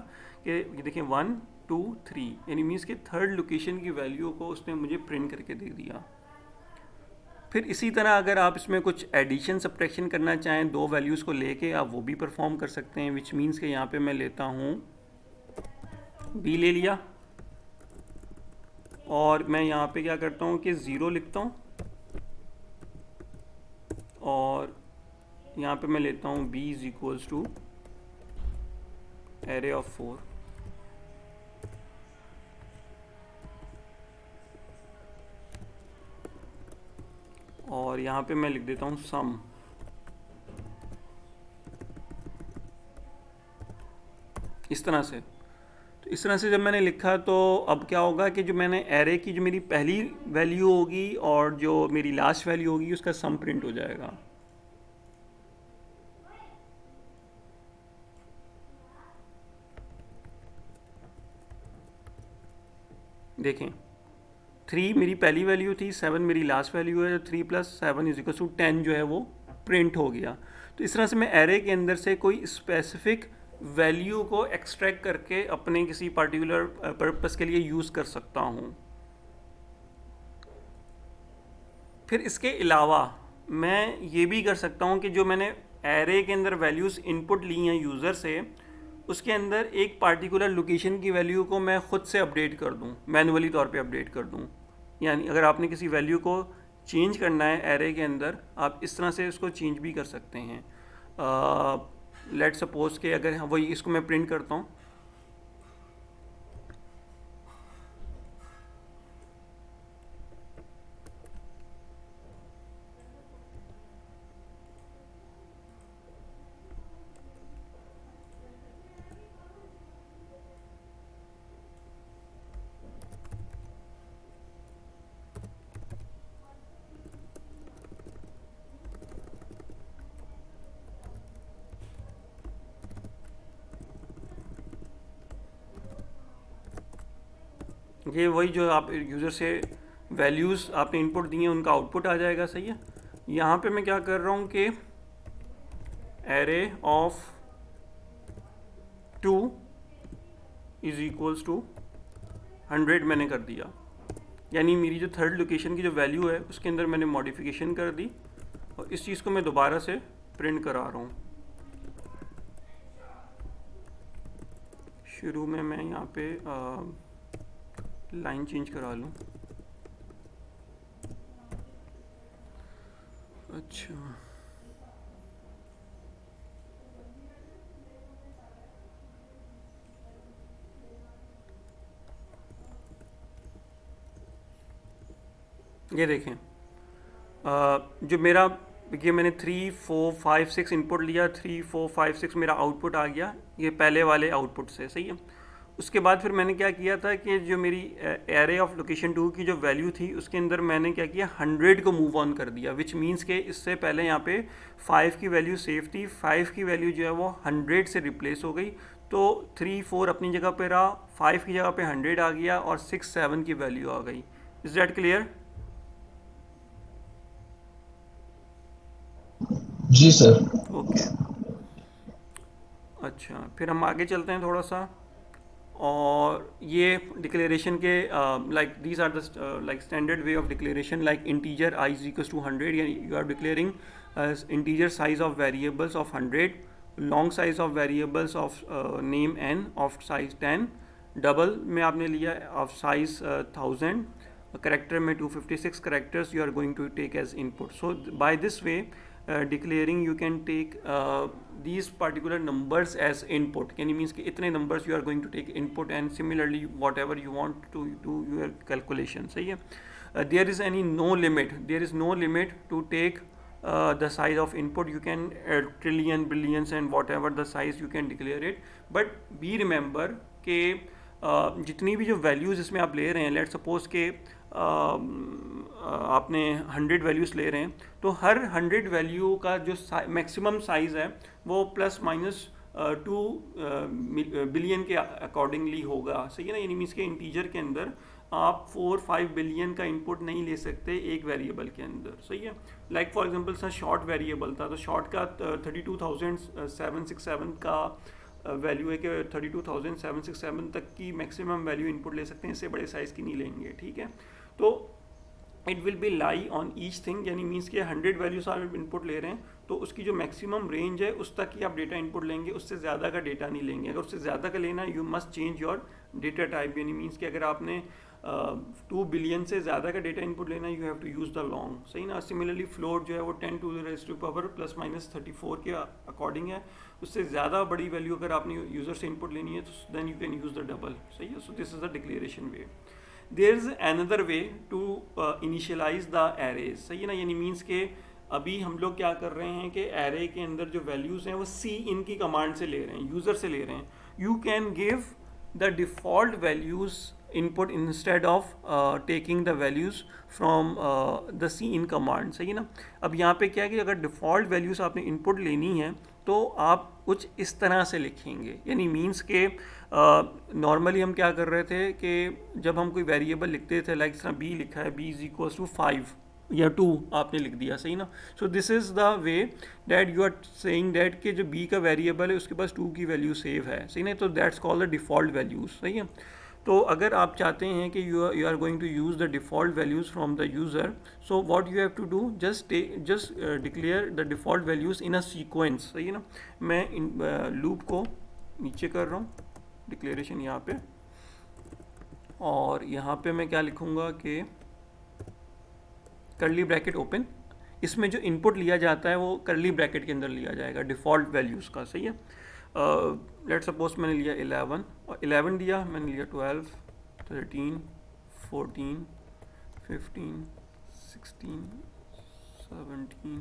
कि ये देखें 1 2 3, यानी मीन्स के थर्ड लोकेशन की वैल्यू को उसने मुझे प्रिंट करके दे दिया। फिर इसी तरह अगर आप इसमें कुछ एडिशन सब्ट्रैक्शन करना चाहें दो वैल्यूज़ को लेके, आप वो भी परफॉर्म कर सकते हैं, विच मीन्स कि यहाँ पे मैं लेता हूँ b ले लिया और मैं यहाँ पे क्या करता हूँ कि 0 लिखता हूँ और यहाँ पे मैं लेता हूँ b is equals to array of 4 और यहाँ पे मैं लिख देता हूँ सम। इस तरह से, तो इस तरह से जब मैंने लिखा तो अब क्या होगा कि जो मैंने एरे की जो मेरी पहली वैल्यू होगी और जो मेरी लास्ट वैल्यू होगी उसका सम प्रिंट हो जाएगा। देखें 3 मेरी पहली वैल्यू थी, 7 मेरी लास्ट वैल्यू है, 3 + 7 = 10 जो है वो प्रिंट हो गया। तो इस तरह से मैं एरे के अंदर से कोई स्पेसिफिक वैल्यू को एक्सट्रैक्ट करके अपने किसी पर्टिकुलर पर्पस के लिए यूज़ कर सकता हूँ। फिर इसके अलावा मैं ये भी कर सकता हूँ कि जो मैंने एरे के अंदर वैल्यूज़ इनपुट ली हैं यूज़र से, उसके अंदर एक पार्टिकुलर लोकेशन की वैल्यू को मैं ख़ुद से अपडेट कर दूँ, मैनुअली तौर पे अपडेट कर दूँ। यानी अगर आपने किसी वैल्यू को चेंज करना है एरे के अंदर, आप इस तरह से उसको चेंज भी कर सकते हैं। लेट सपोज कि अगर वही इसको मैं प्रिंट करता हूँ, ये वही जो आप यूज़र से वैल्यूज़ आपने इनपुट दिए हैं उनका आउटपुट आ जाएगा। सही है। यहाँ पे मैं क्या कर रहा हूँ कि array of 2 is equals to 100 मैंने कर दिया, यानी मेरी जो थर्ड लोकेशन की जो वैल्यू है उसके अंदर मैंने मॉडिफिकेशन कर दी और इस चीज़ को मैं दोबारा से प्रिंट करा रहा हूँ। शुरू में मैं यहाँ पे लाइन चेंज करा लूँ। अच्छा, ये देखें जो मेरा ये मैंने 3, 4, 5, 6 इनपुट लिया, 3, 4, 5, 6 मेरा आउटपुट आ गया ये पहले वाले आउटपुट से। सही है। उसके बाद फिर मैंने क्या किया था कि जो मेरी एरे ऑफ लोकेशन 2 की जो वैल्यू थी उसके अंदर मैंने क्या किया, 100 को मूव ऑन कर दिया, विच मीन्स के इससे पहले यहाँ पे 5 की वैल्यू सेफ थी, 5 की वैल्यू जो है वो 100 से रिप्लेस हो गई। तो 3, 4 अपनी जगह पे रहा, 5 की जगह पे 100 आ गया और 6, 7 की वैल्यू आ गई। Is that clear? जी सर। ओके। अच्छा, फिर हम आगे चलते हैं थोड़ा सा, और ये डिक्लेरेशन के like these are the like standard way of declaration, like integer i is equals to 100, यानी you are declaring integer size of variables of 100, long size of variables of name n of size 10, double में आपने लिया ऑफ साइज 1000, करेक्टर में 256 characters you are going to take as input. So by this way declaring you can take these particular numbers as input, यानी means कि इतने numbers you are going to take input and similarly whatever you want to do your calculation। सही है। there is no limit to take the size of input, you can trillion, billions and whatever the size you can declare it, but be remember कि जितनी भी जो वैल्यूज़ इसमें आप ले रहे हैं, लेट सपोज के आपने 100 वैल्यूज़ ले रहे हैं, तो हर 100 वैल्यू का जो मैक्सिमम साइज़ है वो +- 2 बिलियन के अकॉर्डिंगली होगा। सही है ना। यानी मीन्स के इंटीजर के अंदर आप 4-5 बिलियन का इनपुट नहीं ले सकते एक वेरिएबल के अंदर। सही है। Like for example sir short variable था, तो शॉर्ट का 32,767 का वैल्यू है कि 32,767 तक की मैक्सिमम वैल्यू इनपुट ले सकते हैं, इससे बड़े साइज़ की नहीं लेंगे। ठीक है। तो it will B lie on each thing, यानी मीन्स के 100 वैल्यूज आप इनपुट ले रहे हैं तो उसकी जो मैक्सिमम रेंज है उस तक ही आप डेटा इनपुट लेंगे, उससे ज़्यादा का डेटा नहीं लेंगे। अगर उससे ज़्यादा का लेना है you must change your data type, यानी मीन्स कि अगर आपने 2 बिलियन से ज़्यादा का डेटा इनपुट लेना है you have to use the long, सही ना। सिमिलरली फ्लोट जो है वो 10 to the raise to power +-34 के अकॉर्डिंग है। उससे ज़्यादा बड़ी वैल्यू अगर आपने यूज़र से इनपुट लेनी है तो then you can use the double, सही है। So this is the declaration way. There is another way to initialize the arrays, सही है ना। यानी मीन्स के अभी हम लोग क्या कर रहे हैं कि एरे के अंदर जो वैल्यूज़ हैं वो सी इन की कमांड से ले रहे हैं, यूज़र से ले रहे हैं। You can give the default values input instead of taking the values from the cin command, सही है ना। अब यहाँ पे क्या है कि अगर डिफ़ॉल्ट वैल्यूज़ आपने इनपुट लेनी है तो आप कुछ इस तरह से लिखेंगे, यानी मीन्स के नॉर्मली हम क्या कर रहे थे कि जब हम कोई वेरिएबल लिखते थे, लाइक तरह बी लिखा है, बी इज इक्वल्स टू 5 या 2 आपने लिख दिया, सही ना। So this is the way that you are saying that कि जो बी का वेरिएबल है उसके पास 2 की वैल्यू सेव है, सही ना। तो that's called the default values, सही है। तो अगर आप चाहते हैं कि you are going to use the default values from the user, so what you have to do, just declare the default values in a sequence, सही है ना। मैं लूप को नीचे कर रहा हूँ, डिक्लेरेशन यहाँ पे, और यहाँ पे मैं क्या लिखूँगा कि कर्ली ब्रैकेट ओपन, इसमें जो इनपुट लिया जाता है वो कर्ली ब्रैकेट के अंदर लिया जाएगा डिफ़ॉल्ट वैल्यूज़ का, सही है। लेट सपोज मैंने लिया 11 और 11 दिया, मैंने लिया 12, 13, 14, 15, 16, 17,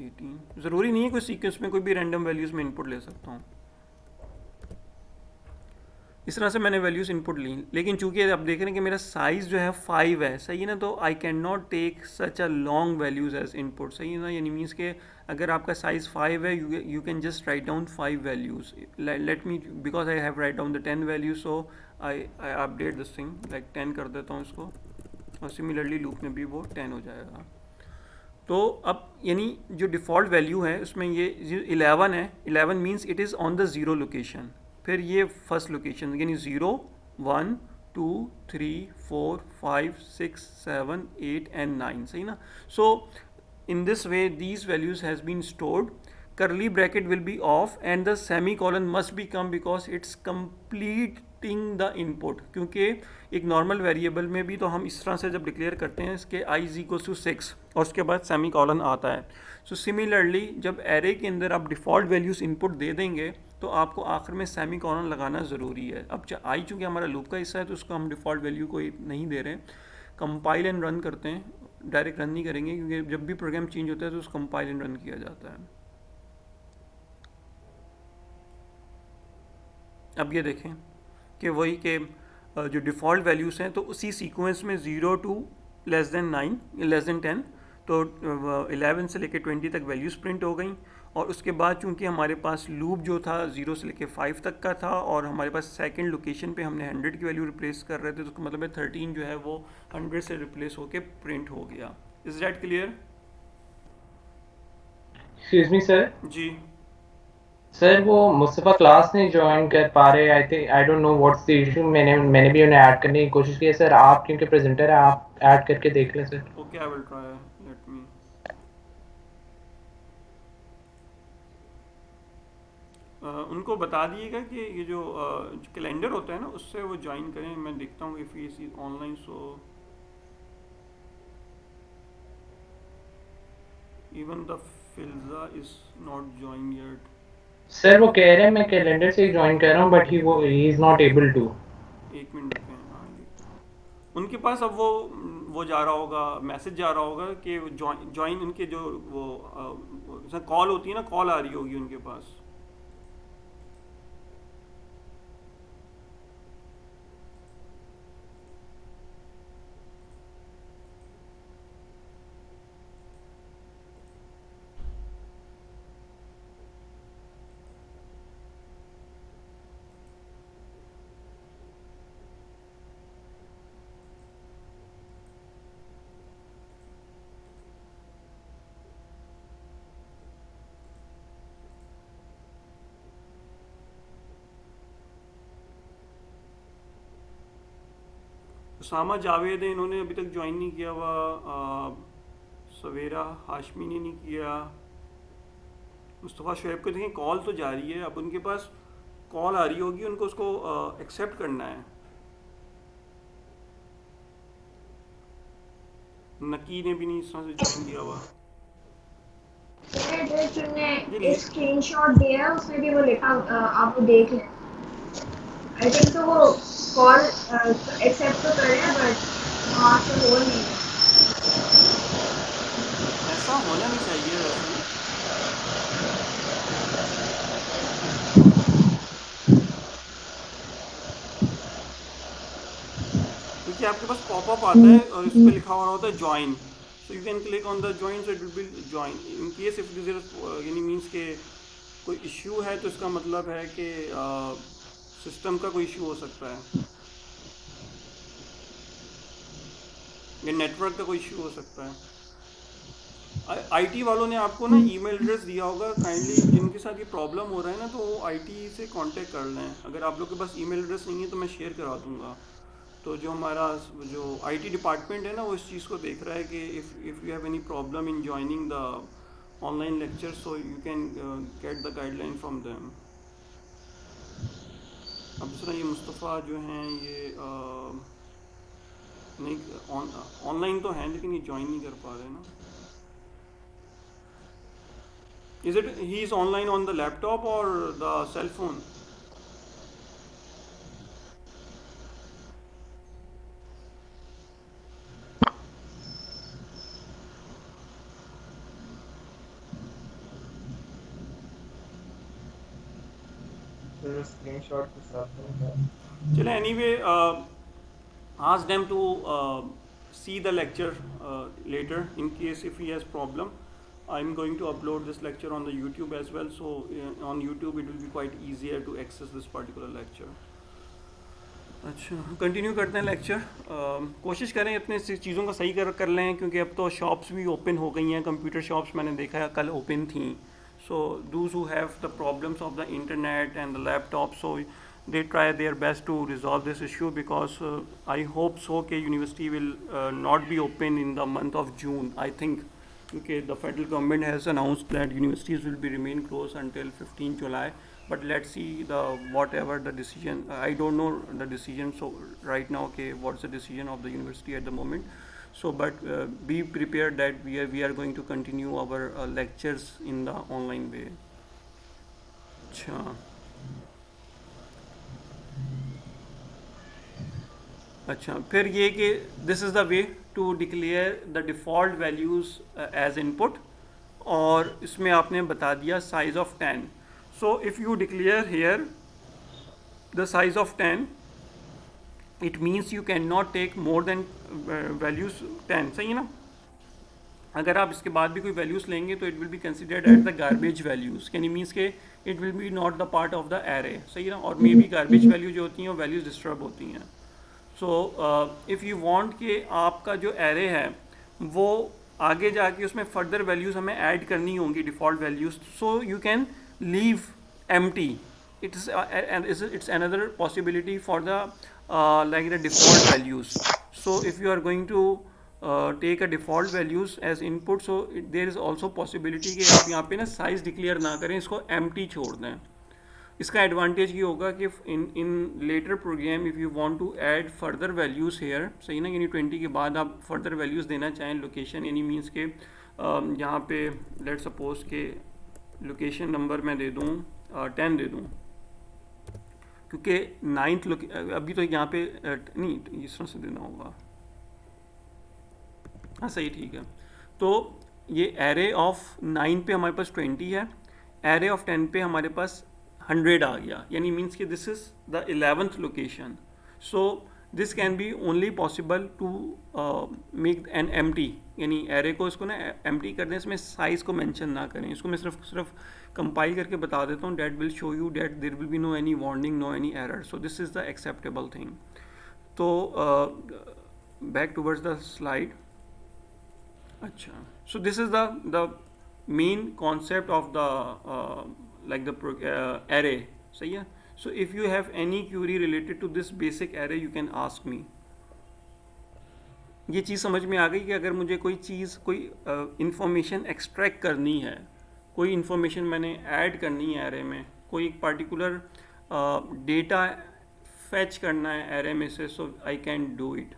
18। ज़रूरी नहीं है कोई सीक्वेंस में कोई भी रैंडम वैल्यूज़ में इनपुट ले सकता हूँ। इस तरह से मैंने वैल्यूज़ इनपुट ली, लेकिन चूंकि आप देख रहे हैं कि मेरा साइज़ जो है 5 है, सही है ना, तो I can not take such a long values as input, सही है ना। यानी मीन्स के अगर आपका साइज़ 5 है you can just write down 5 values, let me, because I have right down the 10 values, so I update this thing, like 10 कर देता हूँ इसको, और सिमिलरली लूप में भी वो 10 हो जाएगा। तो अब यानी जो डिफ़ॉल्ट वैल्यू है उसमें ये 11 है, 11 means it is on the zero location. फिर ये फर्स्ट लोकेशन यानी 0, 1, 2, 3, 4, 5, 6, 7, 8 एंड 9, सही ना। So in this way these values has been stored, curly bracket will be off and the semicolon must be come because it's completing the input, क्योंकि एक नॉर्मल वेरिएबल में भी तो हम इस तरह से जब डिक्लेयर करते हैं इसके i इज इक्वल टू 6 और उसके बाद सेमीकॉलन आता है। सो सिमिलरली जब एरे के अंदर आप डिफ़ॉल्ट वैल्यूज़ इनपुट दे देंगे तो आपको आखिर में सेमीकॉलन लगाना ज़रूरी है। अब आई चूँकि हमारा लूप का हिस्सा है तो उसको हम डिफ़ॉल्ट वैल्यू कोई नहीं दे रहे हैं, कंपाइल एंड रन करते हैं, डायरेक्ट रन नहीं करेंगे क्योंकि जब भी प्रोग्राम चेंज होता है तो उसको कंपाइल एंड रन किया जाता है। अब ये देखें कि वही के जो डिफ़ॉल्ट वैल्यूज़ हैं तो उसी सीक्वेंस में 0 to <9 <10, तो 11 से लेकर 20 तक वैल्यूज़ प्रिंट हो गई। और उसके बाद चूंकि हमारे पास लूप जो था 0 से लेकर 5 तक का था और हमारे पास सेकंड लोकेशन पे हमने 100 की वैल्यू रिप्लेस कर रहे थे, तो उसका मतलब है 13 जो है वो 100 से रिप्लेस होकर प्रिंट हो गया। Is that clear? Excuse me sir. जी सर वो मुस्तफ़ा क्लास नहीं ज्वाइन कर पा रहे, I think, I don't know what's the issue. मैंने भी उन्हें ऐड करने की कोशिश की है सर, आप क्योंकि प्रेजेंटर है आप ऐड करके देख लें sir. Okay, I will try, let me. उनको बता दिएगा कि ये जो कैलेंडर होता है ना उससे वो ज्वाइन करें। मैं देखता हूँ if is online, so even the Filza is not join yet. Sir वो कह रहे हैं मैं कैलेंडर से ही ज्वाइन कर रहा हूँ but he is not able to. एक मिनट रुकें, हाँ उनके पास अब वो जा रहा होगा, मैसेज जा रहा होगा कि ज्वाइन उनके जो वो कॉल होती है ना, कॉल आ रही होगी उनके पास। उसामा जावेद है, इन्होंने अभी तक ज्वाइन नहीं किया हुआ। सवेरा हाशमी ने नहीं किया। मुस्तफ़ा शुएब को देखें कॉल तो जा रही है, अब उनके पास कॉल आ रही होगी, उनको उसको एक्सेप्ट करना है। नकी ने भी नहीं इस तरह से ज्वाइन किया हुआ। जो तुमने ये एक स्क्रीनशॉट दिया है उसमें भी वो लिखा, आप वो देख लें। आई थिंक तो वो कॉल एक्सेप्ट तो कर रहे हैं बट वहाँ से हो नहीं रहा। ऐसा होना नहीं चाहिए वैसे। क्योंकि आपके पास पॉपअप आता है और इस पे लिखा हुआ होता है join, so you can click on the join, so it will B join. In case if this यानी मींस के कोई इश्यू है तो इसका मतलब है कि सिस्टम का कोई इश्यू हो सकता है या नेटवर्क का कोई इश्यू हो सकता है। आईटी वालों ने आपको ना ईमेल एड्रेस दिया होगा, काइंडली जिनके साथ ये प्रॉब्लम हो रहा है ना तो वो आईटी से कांटेक्ट कर लें। अगर आप लोग के पास ईमेल एड्रेस नहीं है तो मैं शेयर करा दूंगा। तो जो हमारा जो आईटी डिपार्टमेंट है ना वो इस चीज़ को देख रहा है कि if you have any problem in joining the online lecture so you can get the guideline from them. अब दूसरा ये मुस्तफ़ा जो हैं ये नहीं ऑनलाइन तो हैं लेकिन ये ज्वाइन नहीं कर पा रहे ना। Is it he is online on the laptop और द सेल फोन? स्क्रीनशॉट के साथ में चले anyway ask them to see the lecture later in case if he has problem. I'm going to upload this lecture on the YouTube as well, so on YouTube it will be quite easier to access this particular lecture. अच्छा कंटिन्यू करते हैं लेक्चर। कोशिश करें अपने चीज़ों को सही कर लें क्योंकि अब तो शॉप्स भी ओपन हो गई हैं, कंप्यूटर शॉप्स मैंने देखा है कल ओपन थी। So those who have the problems of the internet and the laptop, so they try their best to resolve this issue because I hope so कि university will not be open in the month of June. I think okay, the federal government has announced that universities will be remain closed until 15 July, but let's see the whatever the decision. I don't know the decision so right now okay what's the decision of the university at the moment. So but be prepared that we are going to continue our lectures in the online way. अच्छा अच्छा फिर ये कि this is the way to declare the default values as input, और इसमें आपने बता दिया size of 10। So if you declare here the size of 10 it means you can not take more than values 10, सही है ना। अगर आप इसके बाद भी कोई वैल्यूज़ लेंगे तो it will be considered at the garbage values, can means के it will be not the part of the array, सही है ना। और मे बी गार्बेज वैल्यू जो होती हैं वो वैल्यूज़ डिस्टर्ब होती हैं। सो इफ़ यू वांट कि आपका जो एरे है वो आगे जाके उसमें फर्दर वैल्यूज़ हमें ऐड करनी होंगी default values, so you can leave empty. it's another possibility for the like the default values. So if you are going to take a default values as input, so there is also possibility कि आप यहाँ पे ना साइज़ डिक्लेयर ना करें, इसको एम्प्टी छोड़ दें। इसका एडवांटेज ये होगा कि in later program if you want to add further values here, सही ना, यानी 20 के बाद आप फर्दर वैल्यूज़ देना चाहें लोकेशन, यानी मीन्स के यहाँ पे लेट सपोज के लोकेशन नंबर मैं दे दूँ 10 दे दूँ, क्योंकि 9th अभी तो यहाँ पे नहीं इस तरह से देना होगा, हाँ सही ठीक है। तो ये एरे ऑफ 9 पे हमारे पास 20 है, एरे ऑफ 10 पे हमारे पास 100 आ गया, यानी मीन्स कि this is the 11th location. So this can be only possible to make an empty, यानी एरे को इसको ना एम्प्टी कर दें, इसमें साइज़ को मेंशन ना करें। इसको मैं सिर्फ कंपाइल करके बता देता हूँ, that will show you that there will be no any warning, no any error, so this is the acceptable thing. तो बैक टूवर्ड्स द स्लाइड। अच्छा, so this is the main concept of the like the array, सही है। So if you have any query related to this basic array, you can ask me. ये चीज़ समझ में आ गई कि अगर मुझे कोई चीज़, कोई इंफॉर्मेशन एक्सट्रैक्ट करनी है, कोई इंफॉर्मेशन मैंने ऐड करनी है एरे में, कोई एक पार्टिकुलर डेटा फैच करना है एरे में से, so I can do it.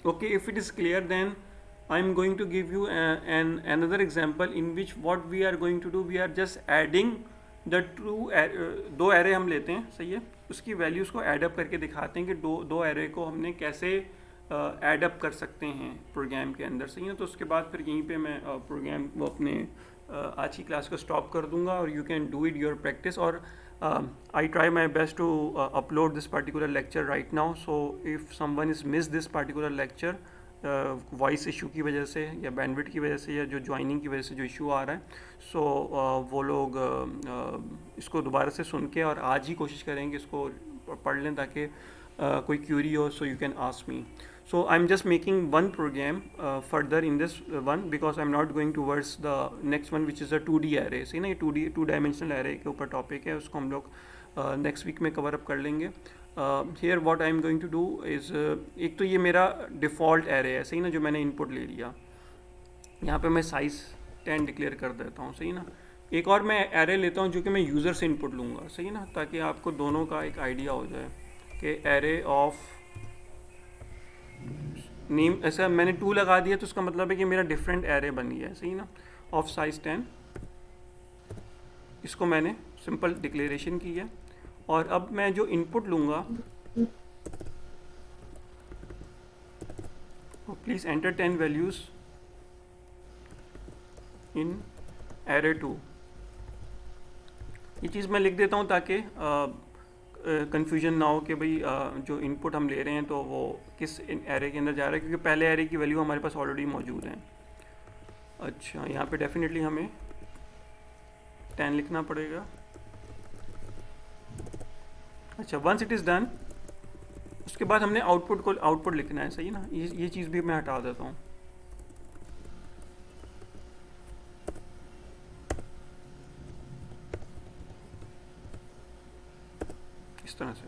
Okay, if it is clear, then I am going to give you another example in which what we are going to do, we are just adding the दो एरे हम लेते हैं, सही है, उसकी वैल्यूज़ को एडअप करके दिखाते हैं कि दो एरे को हमने कैसे एडअप कर सकते हैं प्रोग्राम के अंदर, सही है. तो उसके बाद फिर यहीं पे मैं प्रोग्राम वो अपने आज की क्लास को स्टॉप कर दूंगा और you can do it your practice. और I try my best to upload this particular lecture right now. So if someone is missed this particular lecture, voice issue की वजह से या बैंडविड्थ की वजह से या जो ज्वाइनिंग की वजह से जो इशू आ रहा है, सो वो लोग इसको दोबारा से सुन के और आज ही कोशिश करेंगे इसको पढ़ लें ताकि कोई क्यूरी हो, सो you can ask me. So I'm just making one program further in this one because I'm not going towards the next one which is a 2D array. सही ना, ये 2 dimensional array के ऊपर टॉपिक है, उसको हम लोग नेक्स्ट वीक में कवर अप कर लेंगे. Here what I'm going to do is एक तो ये मेरा डिफ़ॉल्ट एरे है, सही ना, जो मैंने इनपुट ले लिया. यहाँ पे मैं साइज़ 10 डिक्लेयर कर देता हूँ, सही ना. एक और मैं एरे लेता हूँ जो कि मैं यूज़र से इनपुट लूँगा, सही ना, ताकि आपको दोनों का एक आइडिया हो जाए कि एरे ऑफ नेम, ऐसा मैंने 2 लगा दिया तो उसका मतलब है कि मेरा डिफरेंट एरे बन गया है, सही ना, ऑफ साइज 10. इसको मैंने सिंपल डिक्लेरेशन की है. और अब मैं जो इनपुट लूँगा, please enter 10 values in array 2. ये चीज़ मैं लिख देता हूँ ताकि कन्फ्यूजन ना हो कि भाई जो इनपुट हम ले रहे हैं तो वो किस एरे के अंदर जा रहा है, क्योंकि पहले एरे की वैल्यू हमारे पास ऑलरेडी मौजूद है. अच्छा, यहाँ पे डेफिनेटली हमें 10 लिखना पड़ेगा. अच्छा, वंस इट इज़ डन, उसके बाद हमने आउटपुट लिखना है, सही ना. ये चीज़ भी मैं हटा देता हूँ. इस तरह से.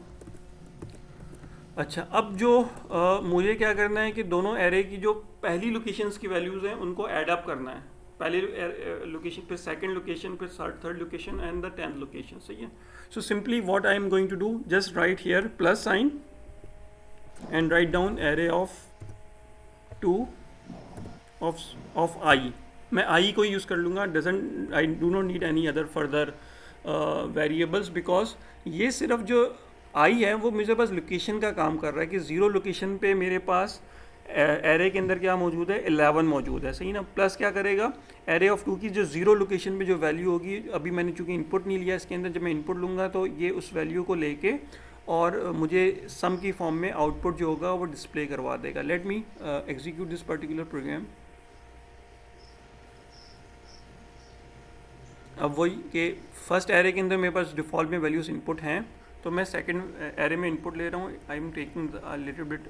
अच्छा, अब जो मुझे क्या करना है कि दोनों एरे की जो पहली लोकेशंस की वैल्यूज़ हैं उनको ऐड अप करना है. पहले लोकेशन, फिर सेकंड लोकेशन, फिर third location and the 10th location, सही है. So simply what I am going to do, just write here plus sign and write down array of 2 of I. मैं आई को यूज़ कर लूँगा, doesn't, I do not need any other further variables, because ये सिर्फ जो आई है वो मुझे बस लोकेशन का काम कर रहा है कि 0 लोकेशन पे मेरे पास एरे के अंदर क्या मौजूद है, 11 मौजूद है, सही ना. प्लस क्या करेगा, एरे ऑफ 2 की जो 0 लोकेशन पे जो वैल्यू होगी, अभी मैंने चूँकि इनपुट नहीं लिया इसके अंदर, जब मैं इनपुट लूँगा तो ये उस वैल्यू को लेके और मुझे सम की फॉर्म में आउटपुट जो होगा वो डिस्प्ले करवा देगा. Let me execute this particular program. अब वही कि फर्स्ट एरे के अंदर मेरे पास डिफ़ॉल्ट में वैल्यूज़ इनपुट हैं, तो मैं सेकंड एरे में इनपुट ले रहा हूँ. I am taking a little bit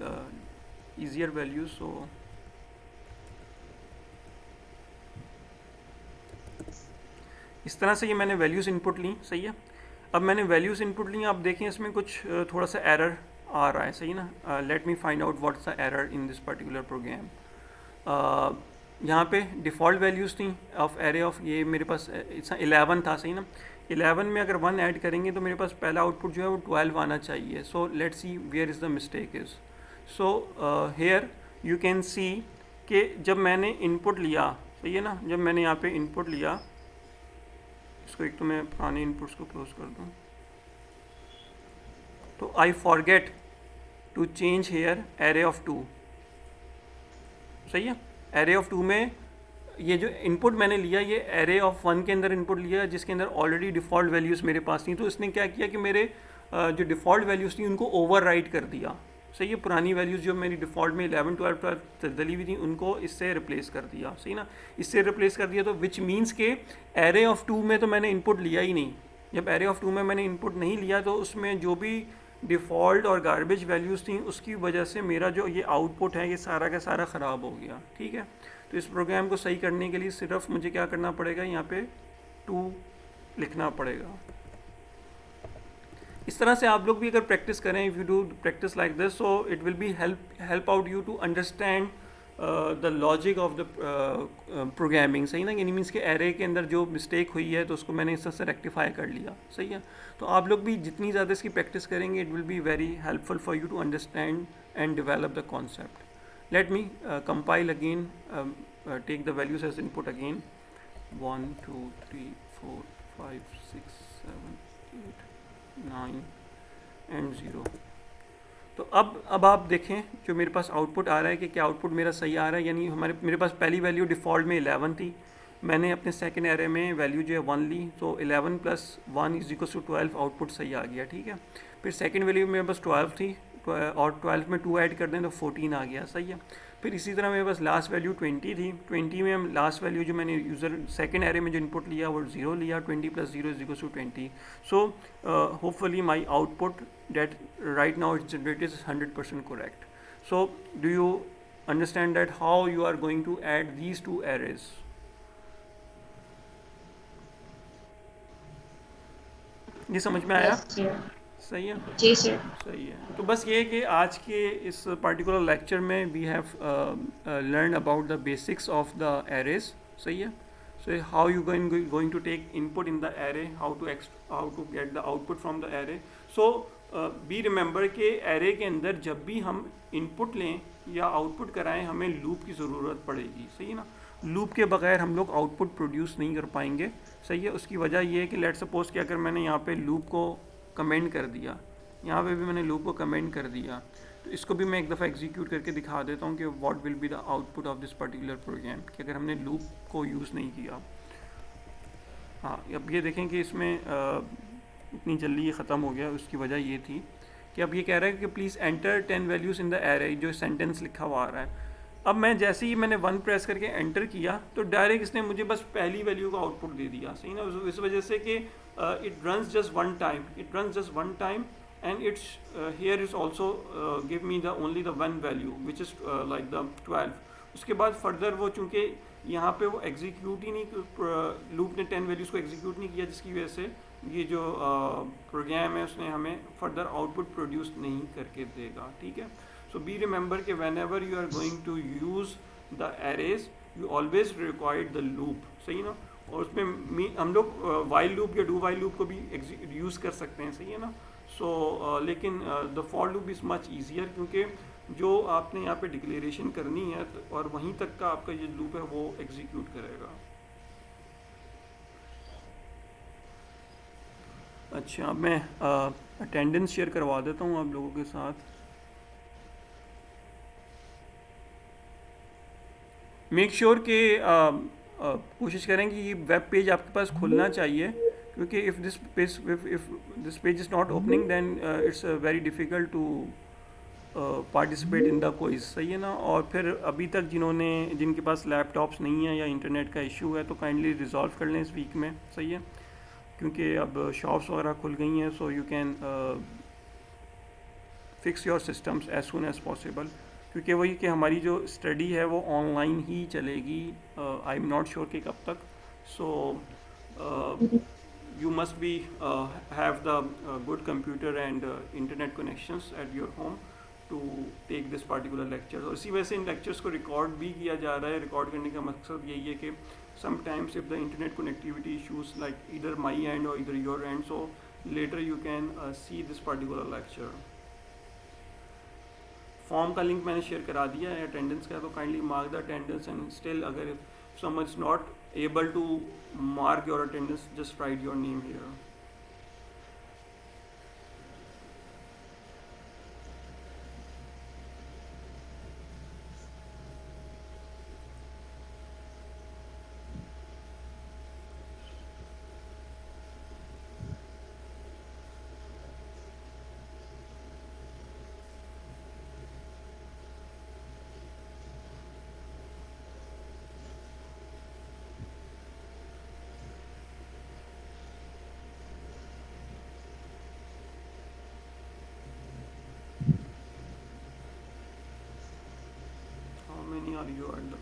easier values. So इस तरह से ये मैंने वैल्यूज़ इनपुट ली, सही है. अब मैंने वैल्यूज़ इनपुट ली, आप देखें इसमें कुछ थोड़ा सा एरर आ रहा है, सही ना. Let me find out what's the error in this particular program. यहाँ पे डिफ़ॉल्ट वैल्यूज़ थी ऑफ एरे ऑफ, ये मेरे पास 11 था, सही ना. 11 में अगर 1 ऐड करेंगे तो मेरे पास पहला आउटपुट जो है वो 12 आना चाहिए. So let's see where is the mistake is. So here you can see कि जब मैंने इनपुट लिया, सही है ना, जब मैंने यहाँ पे इनपुट लिया, इसको एक तो मैं पुराने इनपुट्स को क्लोज कर दूँ, तो I forget to change here array of 2, सही है. एरे ऑफ 2 में ये जो इनपुट मैंने लिया, ये एरे ऑफ 1 के अंदर इनपुट लिया जिसके अंदर ऑलरेडी डिफ़ॉल्ट वैल्यूज़ मेरे पास थी. तो इसने क्या किया कि मेरे जो डिफ़ॉल्ट वैल्यूज़ थी उनको ओवरराइट कर दिया, सही है. पुरानी वैल्यूज़ जो मेरी डिफ़ॉल्ट में 11, 12 डली हुई थी उनको इससे रिप्लेस कर दिया, सही ना. इससे रिप्लेस कर दिया तो विच मीन्स के एरे ऑफ 2 में तो मैंने इनपुट लिया ही नहीं. जब एरे ऑफ 2 में मैंने इनपुट नहीं लिया तो उसमें जो भी डिफ़ॉल्ट और गार्बेज वैल्यूज़ थी उसकी वजह से मेरा जो ये आउटपुट है ये सारा का सारा ख़राब हो गया, ठीक है. तो इस प्रोग्राम को सही करने के लिए सिर्फ मुझे क्या करना पड़ेगा, यहाँ पे 2 लिखना पड़ेगा. इस तरह से आप लोग भी अगर प्रैक्टिस करें, if you do practice like this, so it will be help out you to understand the logic of the programming, सही ना, यानी मीन्स के एरे के अंदर जो मिस्टेक हुई है तो उसको मैंने इस तरह से रेक्टिफाई कर लिया, सही है। तो आप लोग भी जितनी ज़्यादा इसकी प्रैक्टिस करेंगे, it will be very helpful for you to understand and develop the concept. Let me compile again, take the values as input again, 1 2 3 4 5 6 7 8 9 and 0। तो अब आप देखें जो मेरे पास आउटपुट आ रहा है कि क्या आउटपुट मेरा सही आ रहा है, यानी मेरे पास पहली वैल्यू डिफ़ॉल्ट में 11 थी, मैंने अपने सेकंड एरे में वैल्यू जो है 1 ली, तो 11 + 1 = 12 आउटपुट सही आ गया, ठीक है। फिर सेकंड वैल्यू मेरे पास 12 थी और 12 में 2 ऐड कर दें तो 14 आ गया, सही है। फिर इसी तरह मेरे पास लास्ट वैल्यू 20 थी, 20 में हम लास्ट वैल्यू जो मैंने यूज़र सेकंड एरे में जो इनपुट लिया वो 0 लिया, 20 + 0 = 20। So hopefully my output that right now it's generated is 100% correct. So do you understand that how you are going to add these two arrays? ये समझ में आया? सही है? जी सर। सही है। तो बस ये है कि आज के इस पर्टिकुलर लेक्चर में we have learn about the basics of the arrays, सही है। So how you going to take input in the array, how to get the output from the array. So be remember के एरे के अंदर जब भी हम इनपुट लें या आउटपुट कराएं हमें लूप की ज़रूरत पड़ेगी, सही है ना। लूप के बगैर हम लोग आउटपुट प्रोड्यूस नहीं कर पाएंगे, सही है। उसकी वजह ये है कि लेट सपोज कि अगर मैंने यहाँ पे लूप को कमेंट कर दिया, यहाँ पे भी मैंने लूप को कमेंट कर दिया, तो इसको भी मैं एक दफ़ा एग्जीक्यूट करके दिखा देता हूँ कि what will be the output of this particular program, कि अगर हमने लूप को यूज़ नहीं किया। हाँ, अब ये देखें कि इसमें इतनी जल्दी ये ख़त्म हो गया, उसकी वजह ये थी कि अब ये कह रहा है कि please enter 10 values in the array, जो सेंटेंस लिखा हुआ आ रहा है। अब मैं जैसे ही मैंने 1 प्रेस करके एंटर किया तो डायरेक्ट इसने मुझे बस पहली वैल्यू का आउटपुट दे दिया, सही ना। इस वजह से कि it runs just one time and it's here is also give me the only the 1 value which is like the 12। उसके बाद फर्दर वो चूँकि यहाँ पे वो एग्जीक्यूट ही नहीं, लूप ने 10 वैल्यूज़ को एग्जीक्यूट नहीं किया, जिसकी वजह से ये जो प्रोग्राम है उसने हमें फर्दर आउटपुट प्रोड्यूस नहीं करके देगा, ठीक है। सो बी रिमेंबर कि whenever you are going to use the arrays you always required the loop, सही ना। और उसमें हम लोग वाइल लूप या डू वाइल लूप को भी यूज़ कर सकते हैं, सही है ना। सो लेकिन the for loop is much easier, क्योंकि जो आपने यहाँ पे डिक्लेरेशन करनी है और वहीं तक का आपका ये लूप है वो एग्जीक्यूट करेगा। अच्छा, अब मैं अटेंडेंस शेयर करवा देता हूँ आप लोगों के साथ। मेक श्योर कि कोशिश करें कि ये वेब पेज आपके पास खुलना चाहिए, क्योंकि if this page is not opening then it's very difficult to participate in the quiz, सही है ना। और फिर अभी तक जिनके पास लैपटॉप्स नहीं है या इंटरनेट का इशू है तो काइंडली रिजॉल्व कर लें इस वीक में, सही है, क्योंकि अब शॉप्स वगैरह खुल गई हैं। So you can fix your systems as soon as possible, क्योंकि वही कि हमारी जो स्टडी है वो ऑनलाइन ही चलेगी, आई एम नॉट श्योर कि कब तक। सो you must be have the good computer and internet connections at your home to take this particular lecture। और इसी वजह से इन lectures को रिकॉर्ड भी किया जा रहा है। रिकॉर्ड करने का मकसद यही है कि sometimes if the internet connectivity issues like either my end or either your end, so later you can see this particular lecture। Form का लिंक मैंने शेयर करा दिया है अटेंडेंस का, तो kindly mark the attendance and still अगर someone is not able to mark your attendance, just write your name here। How many are you at the